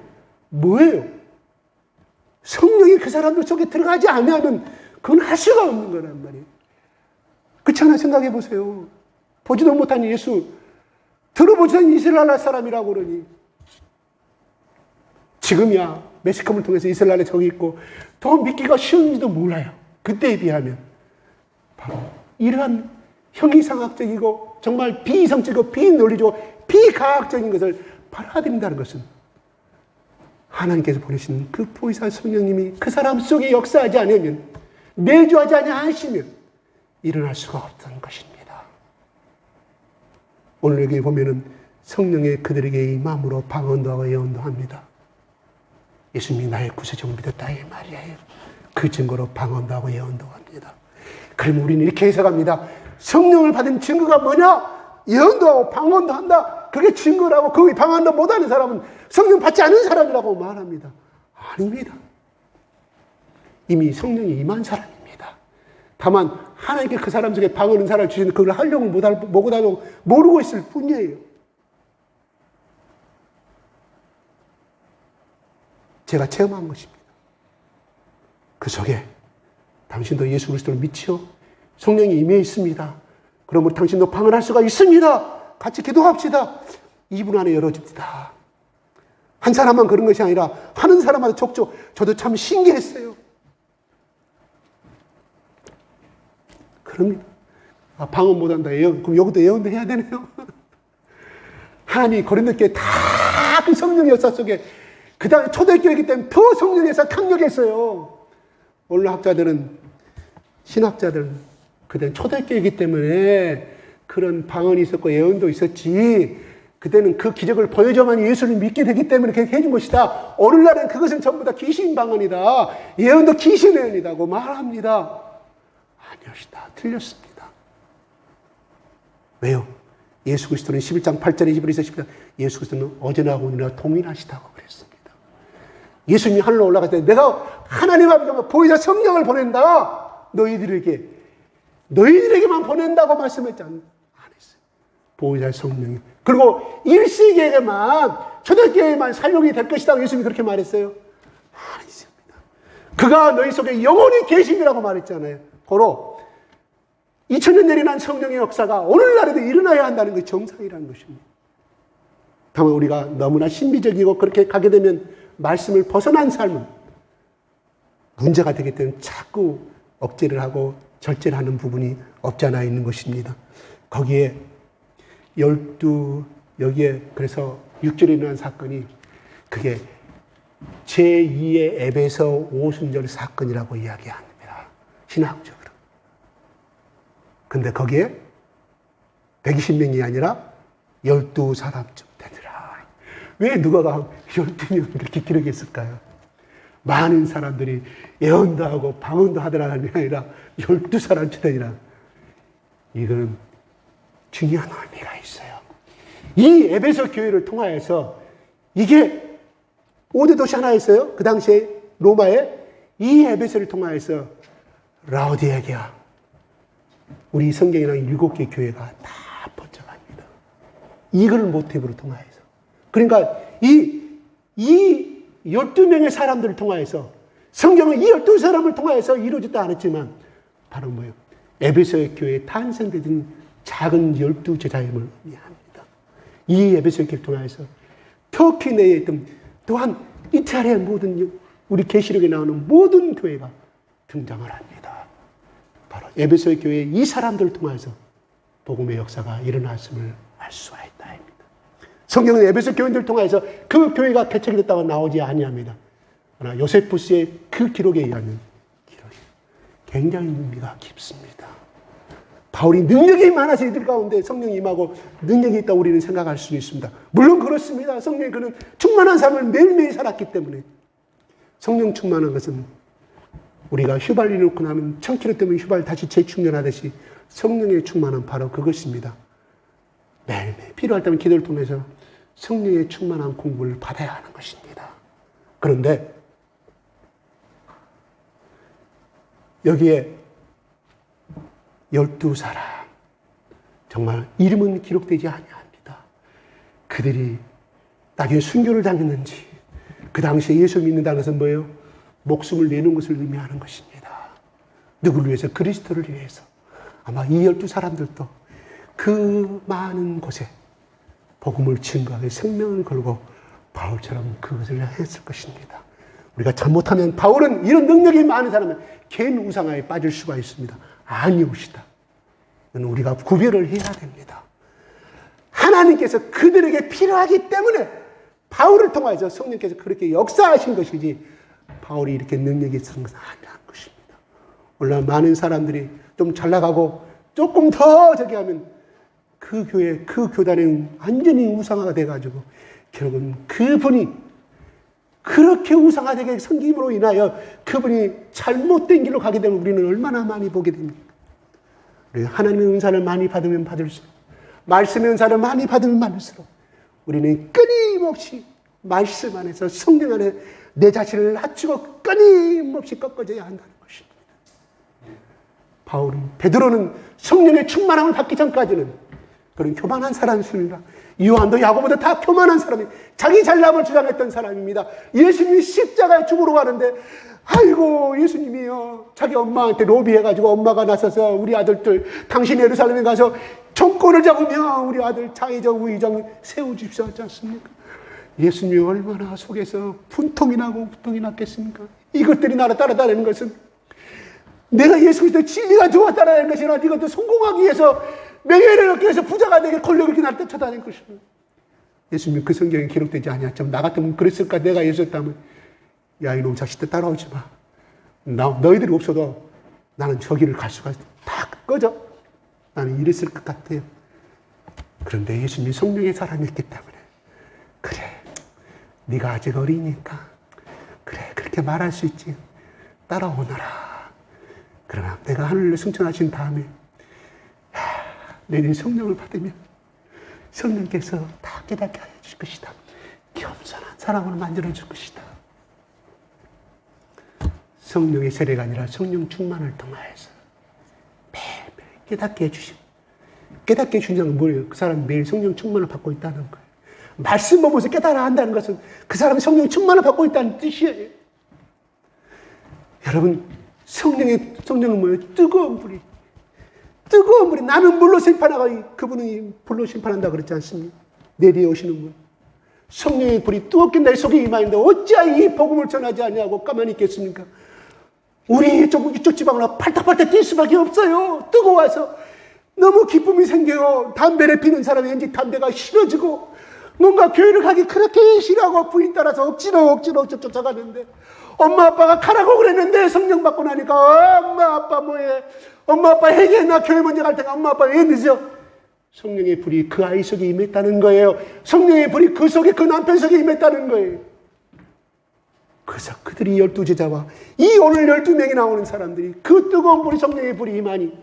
뭐예요? 성령이 그 사람들 속에 들어가지 않으면 그건 할 수가 없는 거란 말이에요. 그렇지 않아 생각해 보세요. 보지도 못한 예수 들어보지도 않은 이스라엘 사람이라고 그러니 지금이야 매스컴을 통해서 이스라엘에 저기 있고 더 믿기가 쉬운지도 몰라요. 그때에 비하면 바로 이러한 형이상학적이고 정말 비이성적이고 비논리적이고 비과학적인 것을 받아들인다는 것은 하나님께서 보내신 그 보혜사 성령님이 그 사람 속에 역사하지 않으면 내주하지 않으시면 일어날 수가 없다는 것입니다. 오늘 여기 보면은 성령의 그들에게 임함으로 방언도 하고 예언도 합니다. 예수님이 나의 구세주를 믿었다 이 말이에요. 그 증거로 방언도 하고 예언도 합니다. 그러면 우리는 이렇게 해석합니다. 성령을 받은 증거가 뭐냐? 예언도 하고 방언도 한다. 그게 증거라고 그 방언도 못하는 사람은 성령 받지 않은 사람이라고 말합니다. 아닙니다. 이미 성령이 임한 사람입니다. 다만 하나님께 그 사람 속에 방언 은사를 주시는 그걸 하려고 못하고 모르고 있을 뿐이에요. 제가 체험한 것입니다. 그 속에 당신도 예수 그리스도를 믿지요? 성령이 임해 있습니다. 그러므로 당신도 방언할 수가 있습니다. 같이 기도합시다. 2분 안에 열어줍니다. 한 사람만 그런 것이 아니라 하는 사람마다 족족 저도 참 신기했어요. 그럽니다. 아, 방언 못한다. 예언. 그럼 여기도 예언도 해야 되네요. 하나님이 고린도교회 다 그 성령의 역사 속에 그 다음에 초대교회이기 때문에 더 성령의 역사 강력했어요. 오늘 학자들은 신학자들은 그때는 초대교회이기 때문에 그런 방언이 있었고 예언도 있었지. 그때는 그 기적을 보여줘만 예수를 믿게 되기 때문에 그렇게 해준 것이다. 오늘날은 그것은 전부 다 귀신 방언이다. 예언도 귀신 예언이다고 말합니다. 아니었다. 틀렸습니다. 왜요? 예수 그리스도는 11장 8절에 히브리서 10장 예수 그리스도는 어제나 오늘이나 동일하시다고 그랬습니다. 예수님이 하늘로 올라갈 때 내가 하나님 아버지가 보혜사 성령을 보낸다. 너희들에게만 보낸다고 말씀했지 않나요? 안 했어요. 보혜사 성령이. 그리고 일시에게만 초대교회에만 사용이 될 것이다. 예수님이 그렇게 말했어요. 아니십니다. 그가 너희 속에 영원히 계심이라고 말했잖아요. 바로 2000년 전에 난 성령의 역사가 오늘날에도 일어나야 한다는 것이 정상이라는 것입니다. 다만 우리가 너무나 신비적이고 그렇게 가게 되면 말씀을 벗어난 삶은 문제가 되기 때문에 자꾸 억제를 하고 절제를 하는 부분이 없지 않아 있는 것입니다. 거기에 여기에 그래서 6절에 일어난 사건이 그게 제2의 에베소 오순절 사건이라고 이야기합니다. 신학적으로. 근데 거기에 120명이 아니라 12사람쯤 되더라. 왜 누가가 12명 그렇게 기록했을까요? 많은 사람들이 예언도 하고 방언도 하더라는 게 아니라 12사람쯤 되니라. 이거는 중요한 의미가 있어요. 이 에베소 교회를 통하여서 이게 5대 도시 하나였어요. 그 당시에 로마에. 이 에베소를 통하여서 라오디게아, 우리 성경이랑 7개 교회가 다 번져갑니다. 이걸 모티브로 통하여서. 그러니까 이 12명의 사람들을 통하여서, 성경은 이 12사람을 통하여서 이루어졌다 안 했지만 바로 뭐예요? 에베소의 교회에 탄생되던 작은 12제자임을 의미합니다. 이 에베소의 교회를 통하여서 터키 내에 있던, 또한 이탈리아의 모든, 우리 계시록에 나오는 모든 교회가 등장을 합니다. 바로 에베소의 교회의 이 사람들을 통해서 복음의 역사가 일어났음을 알 수가 있다. 성경은 에베소 교인들을 통해서 그 교회가 개척이 됐다고 나오지 아니합니다. 그러나 요세푸스의 그 기록에 의하면 기록이 굉장히 의미가 깊습니다. 바울이 능력이 많아서 이들 가운데 성령이 임하고 능력이 있다고 우리는 생각할 수 있습니다. 물론 그렇습니다. 성령이 그는 충만한 삶을 매일매일 살았기 때문에. 성령 충만한 것은 우리가 휘발유 놓고 나면 1000km 때문에 휘발 다시 재충전하듯이 성령의 충만은 바로 그것입니다. 매일매일 필요할 때면 기도를 통해서 성령의 충만한 공부를 받아야 하는 것입니다. 그런데 여기에 12사람, 정말 이름은 기록되지 아니합니다. 그들이 나중에 순교를 당했는지, 그 당시에 예수 믿는다는 것은 뭐예요? 목숨을 내는 것을 의미하는 것입니다. 누구를 위해서? 그리스도를 위해서. 아마 이 12사람들도 그 많은 곳에 복음을 증거하게 생명을 걸고 바울처럼 그것을 했을 것입니다. 우리가 잘못하면 바울은 이런 능력이 많은 사람은 개인 우상화에 빠질 수가 있습니다. 아니옵시다. 이건 우리가 구별을 해야 됩니다. 하나님께서 그들에게 필요하기 때문에 바울을 통해서 성령께서 그렇게 역사하신 것이지, 바울이 이렇게 능력이 있는 것은 아니라는 것입니다. 물론 많은 사람들이 좀 잘 나가고 조금 더 저기 하면 그 교회, 그 교단이 완전히 우상화가 돼가지고 결국은 그분이 그렇게 우상화되게 섬김으로 인하여 그분이 잘못된 길로 가게 되면 우리는 얼마나 많이 보게 됩니까? 우리 하나님의 은사를 많이 받으면 받을수록, 말씀의 은사를 많이 받으면 받을수록 우리는 끊임없이 말씀 안에서, 성령 안에 내 자신을 낮추고 끊임없이 꺾어져야 한다는 것입니다. 베드로는 성령의 충만함을 받기 전까지는 그런 교만한 사람이었습니다. 요한도 야고보도 다 교만한 사람이, 자기 잘남을 주장했던 사람입니다. 예수님이 십자가에 죽으러 가는데, 아이고 예수님이요, 자기 엄마한테 로비해가지고 엄마가 나서서 우리 아들들 당신 예루살렘에 가서 정권을 잡으면 우리 아들 장의정 우의정 세워주십시오 하지 않습니까? 예수님이 얼마나 속에서 분통이 나고 고통이 났겠습니까? 이것들이 나를 따라다니는 것은 내가 예수 그리스도의 진리가 좋았다라는 것이 아니라 이것도 성공하기 위해서, 명예를 얻기 위해서, 부자가 되게 권력을 이렇게 나를 쫓아다니는 것입니다. 예수님이 그 성경에 기록되지 아니었지만 나 같으면 그랬을까? 내가 예수였다면, 야 이놈 자식들 따라오지 마. 너희들이 없어도 나는 저 길을 갈 수가 있어. 다 꺼져. 나는 이랬을 것 같아요. 그런데 예수님이 성령의 사람이었기 때문에, 그래 네가 아직 어리니까 그래 그렇게 말할 수 있지. 따라오너라. 그러나 내가 하늘로 승천하신 다음에 너희들이 성령을 받으면 성령께서 다 깨닫게 하여 줄 것이다. 겸손한 사람을 만들어줄 것이다. 성령의 세례가 아니라 성령 충만을 통하여서 매일매일 깨닫게 해주시고, 깨닫게 해주는 건 뭐예요? 그 사람이 매일 성령 충만을 받고 있다는 거예요. 말씀 보면서 깨달아 한다는 것은 그 사람이 성령 충만을 받고 있다는 뜻이에요. 여러분, 성령은 뭐예요? 뜨거운 불이. 뜨거운 불이. 나는 물로 심판하고 그분이 불로 심판한다 그랬지 않습니까? 내 뒤에 오시는 분. 성령의 불이 뜨겁게 내 속에 임하는데 어찌하여 이 복음을 전하지 않냐고 가만히 있겠습니까? 우리 이쪽 지방으로 팔딱팔딱 뛸 수밖에 없어요. 뜨거워서 너무 기쁨이 생겨요. 담배를 피는 사람이 왠지 담배가 싫어지고, 뭔가 교회를 가기 그렇게 싫어하고 부인 따라서 억지로 쫓아가는데, 엄마 아빠가 가라고 그랬는데 성령 받고 나니까 엄마 아빠 뭐해? 엄마 아빠 회개해. 나 교회 먼저 갈 테니까 엄마 아빠 왜 늦어? 성령의 불이 그 아이 속에 임했다는 거예요. 성령의 불이 그 속에, 그 남편 속에 임했다는 거예요. 그래서 그들이 12제자와 이 오늘 12명이 나오는 사람들이 그 뜨거운 불이, 성령의 불이 임하니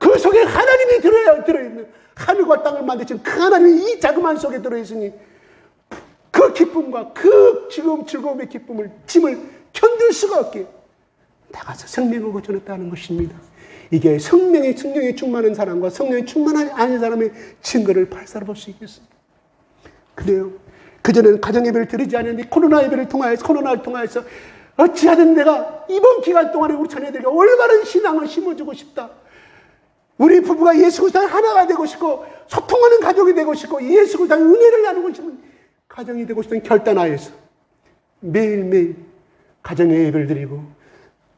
그 속에 하나님이 들어있는, 하늘과 땅을 만드신 그 하나님이 이 자그마한 속에 들어있으니 그 기쁨과 그 지금 즐거움의 짐을 견딜 수가 없게 나가서 생명하고 전했다는 것입니다. 이게 성령에 충만한 사람과 성령에 충만하지 않은 사람의 증거를 발사해 수 있겠습니다. 그래요. 그전에는 가정 예배를 드리지 않았는데 코로나를 통하여서 어찌하든 내가 이번 기간 동안에 우리 자녀들에게 올바른 신앙을 심어주고 싶다. 우리 부부가 예수 그리스도의 하나가 되고 싶고 소통하는 가족이 되고 싶고 예수 그리스도의 은혜를 나누고 싶은 가정이 되고 싶은 결단하여서 매일매일 가정의 예배를 드리고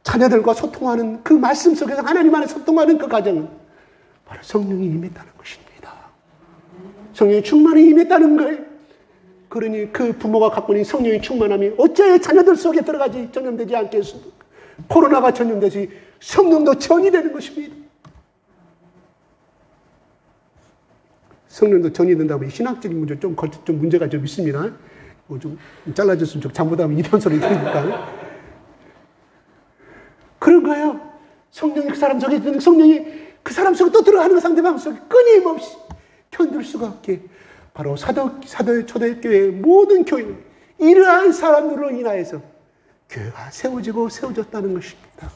자녀들과 소통하는 그 말씀 속에서 하나님 안에 소통하는 그 가정은 바로 성령이 임했다는 것입니다. 성령의 충만이 임했다는 거예요. 그러니 그 부모가 갖고 있는 성령의 충만함이 어째 자녀들 속에 들어가지 전염되지 않겠습니까? 코로나가 전염되지 성령도 전이 되는 것입니다. 성령도 전이 된다면 신학적인 문제 좀 문제가 좀 있습니다. 좀 잘라줬으면 좋겠고 잘못하면 이런 소리 들으니까. 그런 거예요. 성령이 그 사람 속에 있는 성령이 그 사람 속에 또 들어가는 거 상대방 속에 끊임없이 견딜 수가 없게 바로 초대교회의 모든 교회는 이러한 사람들로 인하여서 교회가 세워졌다는 것입니다.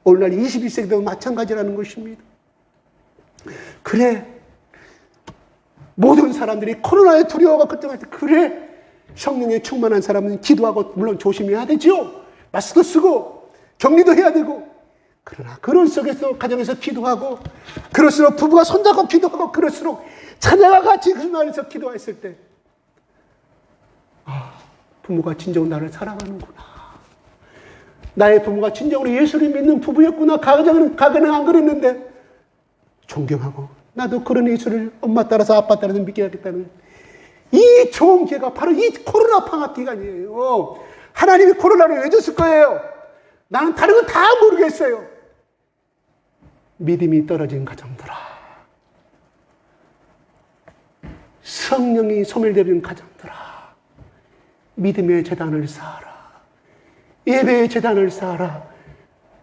오늘날 21세기도 마찬가지라는 것입니다. 그래 모든 사람들이 코로나의 두려워가 걱정할 때 그래 성령에 충만한 사람은 기도하고 물론 조심해야 되죠. 마스크 쓰고 격리도 해야 되고 그러나 그런 속에서 가정에서 기도하고 그럴수록 부부가 손잡고 기도하고 그럴수록 자녀가 같이 그 안에서 기도했을 때 부모가 진정으로 나를 사랑하는구나. 나의 부모가 진정으로 예수를 믿는 부부였구나. 가정은 안 그랬는데 존경하고 나도 그런 예수를 엄마 따라서 아빠 따라서 믿게 하겠다는 이 좋은 기회가 바로 이 코로나 방학 기간이에요. 하나님이 코로나를 왜 줬을 거예요? 나는 다른 건 다 모르겠어요. 믿음이 떨어진 가정들아, 성령이 소멸되는 가정들아, 믿음의 재단을 쌓아라. 예배의 재단을 쌓아라.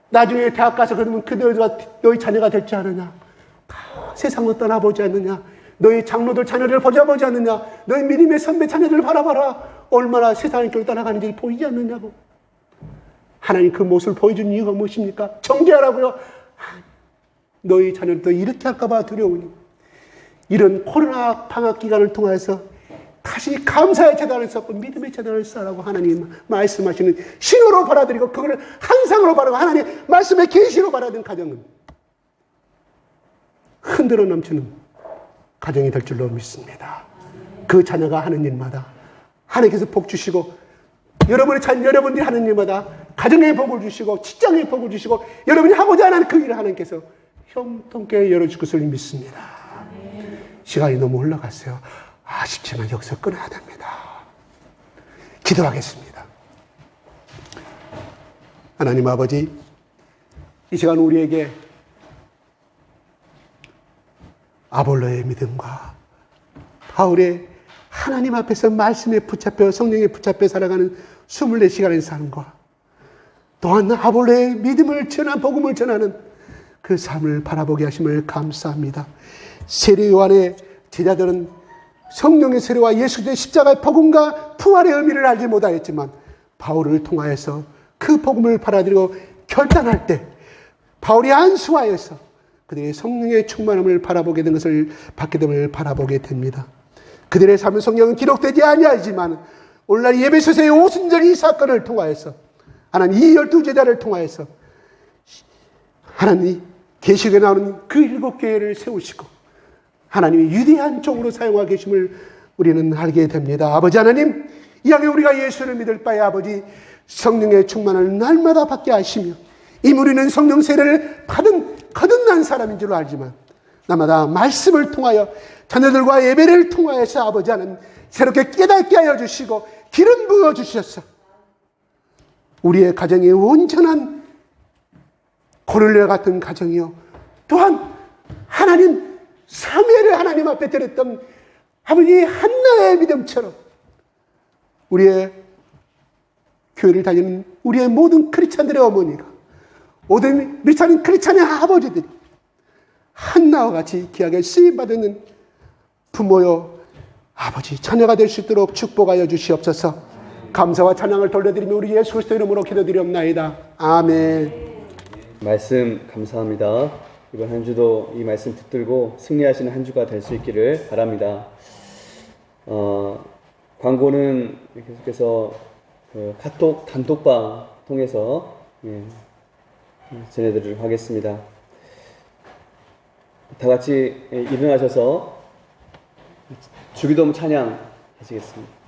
나중에 대학 가서 그러면 그들과 너희 자녀가 될지 않느냐? 세상을 떠나보지 않느냐? 너희 장로들 자녀를 보지 않느냐? 너희 믿음의 선배 자녀들을 바라봐라. 얼마나 세상의 길 떠나가는지 보이지 않느냐고. 하나님 그 모습을 보여준 이유가 무엇입니까? 정죄하라고요. 너희 자녀들도 이렇게 할까봐 두려우니 이런 코로나 방학 기간을 통해서 다시 감사의 재단을 쌓고 믿음의 재단을 쌓으라고 하나님 말씀하시는 신호로 받아들이고 그걸 항상으로 바라고 하나님 말씀의 계시로 받아들인 가정은 흔들어 넘치는 가정이 될 줄로 믿습니다. 그 자녀가 하는 일마다 하나님께서 복 주시고 여러분들이 하는 일마다 가정의 복을 주시고 직장의 복을 주시고 여러분이 하고자 하는 그 일을 하나님께서 형통케 열어줄 것을 믿습니다. 시간이 너무 흘러갔어요. 아쉽지만 여기서 끊어야 됩니다. 기도하겠습니다. 하나님 아버지, 이 시간 우리에게 아볼로의 믿음과 바울의 하나님 앞에서 말씀에 붙잡혀 성령에 붙잡혀 살아가는 24시간의 삶과 또한 아볼로의 믿음을 전한 복음을 전하는 그 삶을 바라보게 하심을 감사합니다. 세례 요한의 제자들은 성령의 세례와 예수 그리스도의 십자가의 복음과 부활의 의미를 알지 못하였지만 바울을 통하여서 그 복음을 받아들이고 결단할 때 바울이 안수하여서 그들의 성령의 충만함을 바라보게 된 것을 받게 됨을 바라보게 됩니다. 그들의 삶의 성경은 기록되지 아니하지만 오늘날 예배소서의 오순절이 사건을 통하여서 하나님 이 12제자를 통하여서 하나님이 계시록에 나오는 그 7교회를 세우시고 하나님이 위대한 종으로 사용하고 계심을 우리는 알게 됩니다. 아버지 하나님, 이 안에 우리가 예수를 믿을 바에 아버지 성령의 충만을 날마다 받게 하시며 이 우리는 성령 세례를 받은 거듭난 사람인 줄 알지만 날마다 말씀을 통하여 자녀들과 예배를 통하여서 아버지 하나님 새롭게 깨닫게 하여 주시고 기름 부어 주셔서 우리의 가정이 온전한 고릴라 같은 가정이요 또한 하나님 사무엘을 하나님 앞에 드렸던 아버지 한나의 믿음처럼 우리의 교회를 다니는 우리의 모든 크리스찬들의 어머니가 모든 크리스찬의 아버지들이 한나와 같이 귀하게 쓰임받는 부모요 아버지 자녀가 될 수 있도록 축복하여 주시옵소서. 감사와 찬양을 돌려드리며 우리 예수 그리스도 이름으로 기도드리옵나이다. 아멘. 말씀 감사합니다. 이번 한 주도 이 말씀 붙들고 승리하시는 한 주가 될 수 있기를 바랍니다. 광고는 계속해서 그 카톡 단톡방 통해서 전해드리도록 하겠습니다. 다 같이 일어나셔서 주기도문 찬양 하시겠습니다.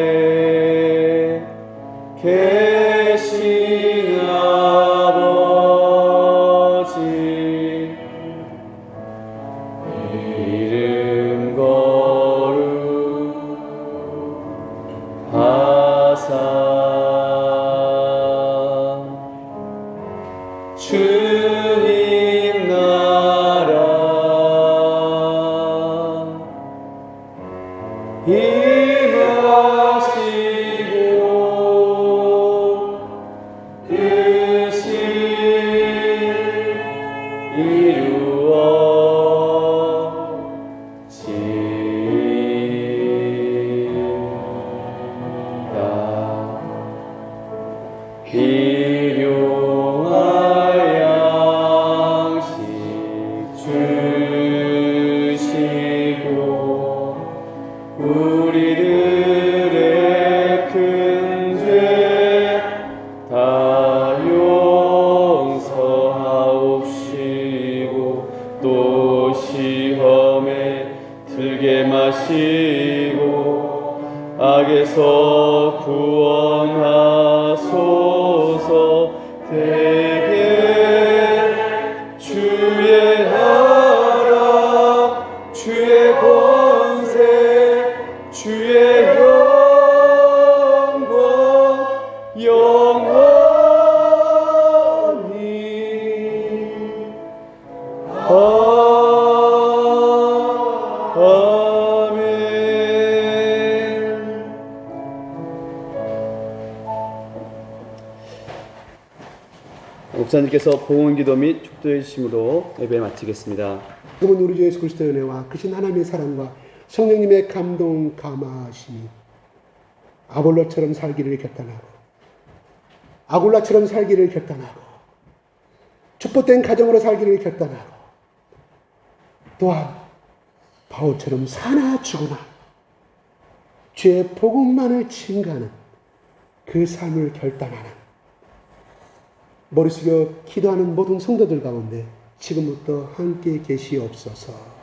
하늘에 계신 아버지 이름 거룩하사 주님 나라 임하시고 뜻이 이루어지이다. 일용할 양식 주시고 우리들의 큰 죄 다 용서하옵시고 또 시험에 들게 마시고 악에서 구원하소서. 대개 주의 나라 주의 권세 주의 영광 영원히 아멘. 목사님께서 보응기도 및 축도해 주심으로 예배 마치겠습니다. 지금은 우리 주 예수 그리스도의 은혜와 크신 하나님의 사랑과 성령님의 감동 감화하심이 아볼로처럼 살기를 결단하고 아굴라처럼 살기를 결단하고 축복된 가정으로 살기를 결단하고 또한 바울처럼 사나 죽으나 죄의 복음만을 증가하는 그 삶을 결단하는 머리 숙여 기도하는 모든 성도들 가운데 지금부터 함께 계시옵소서.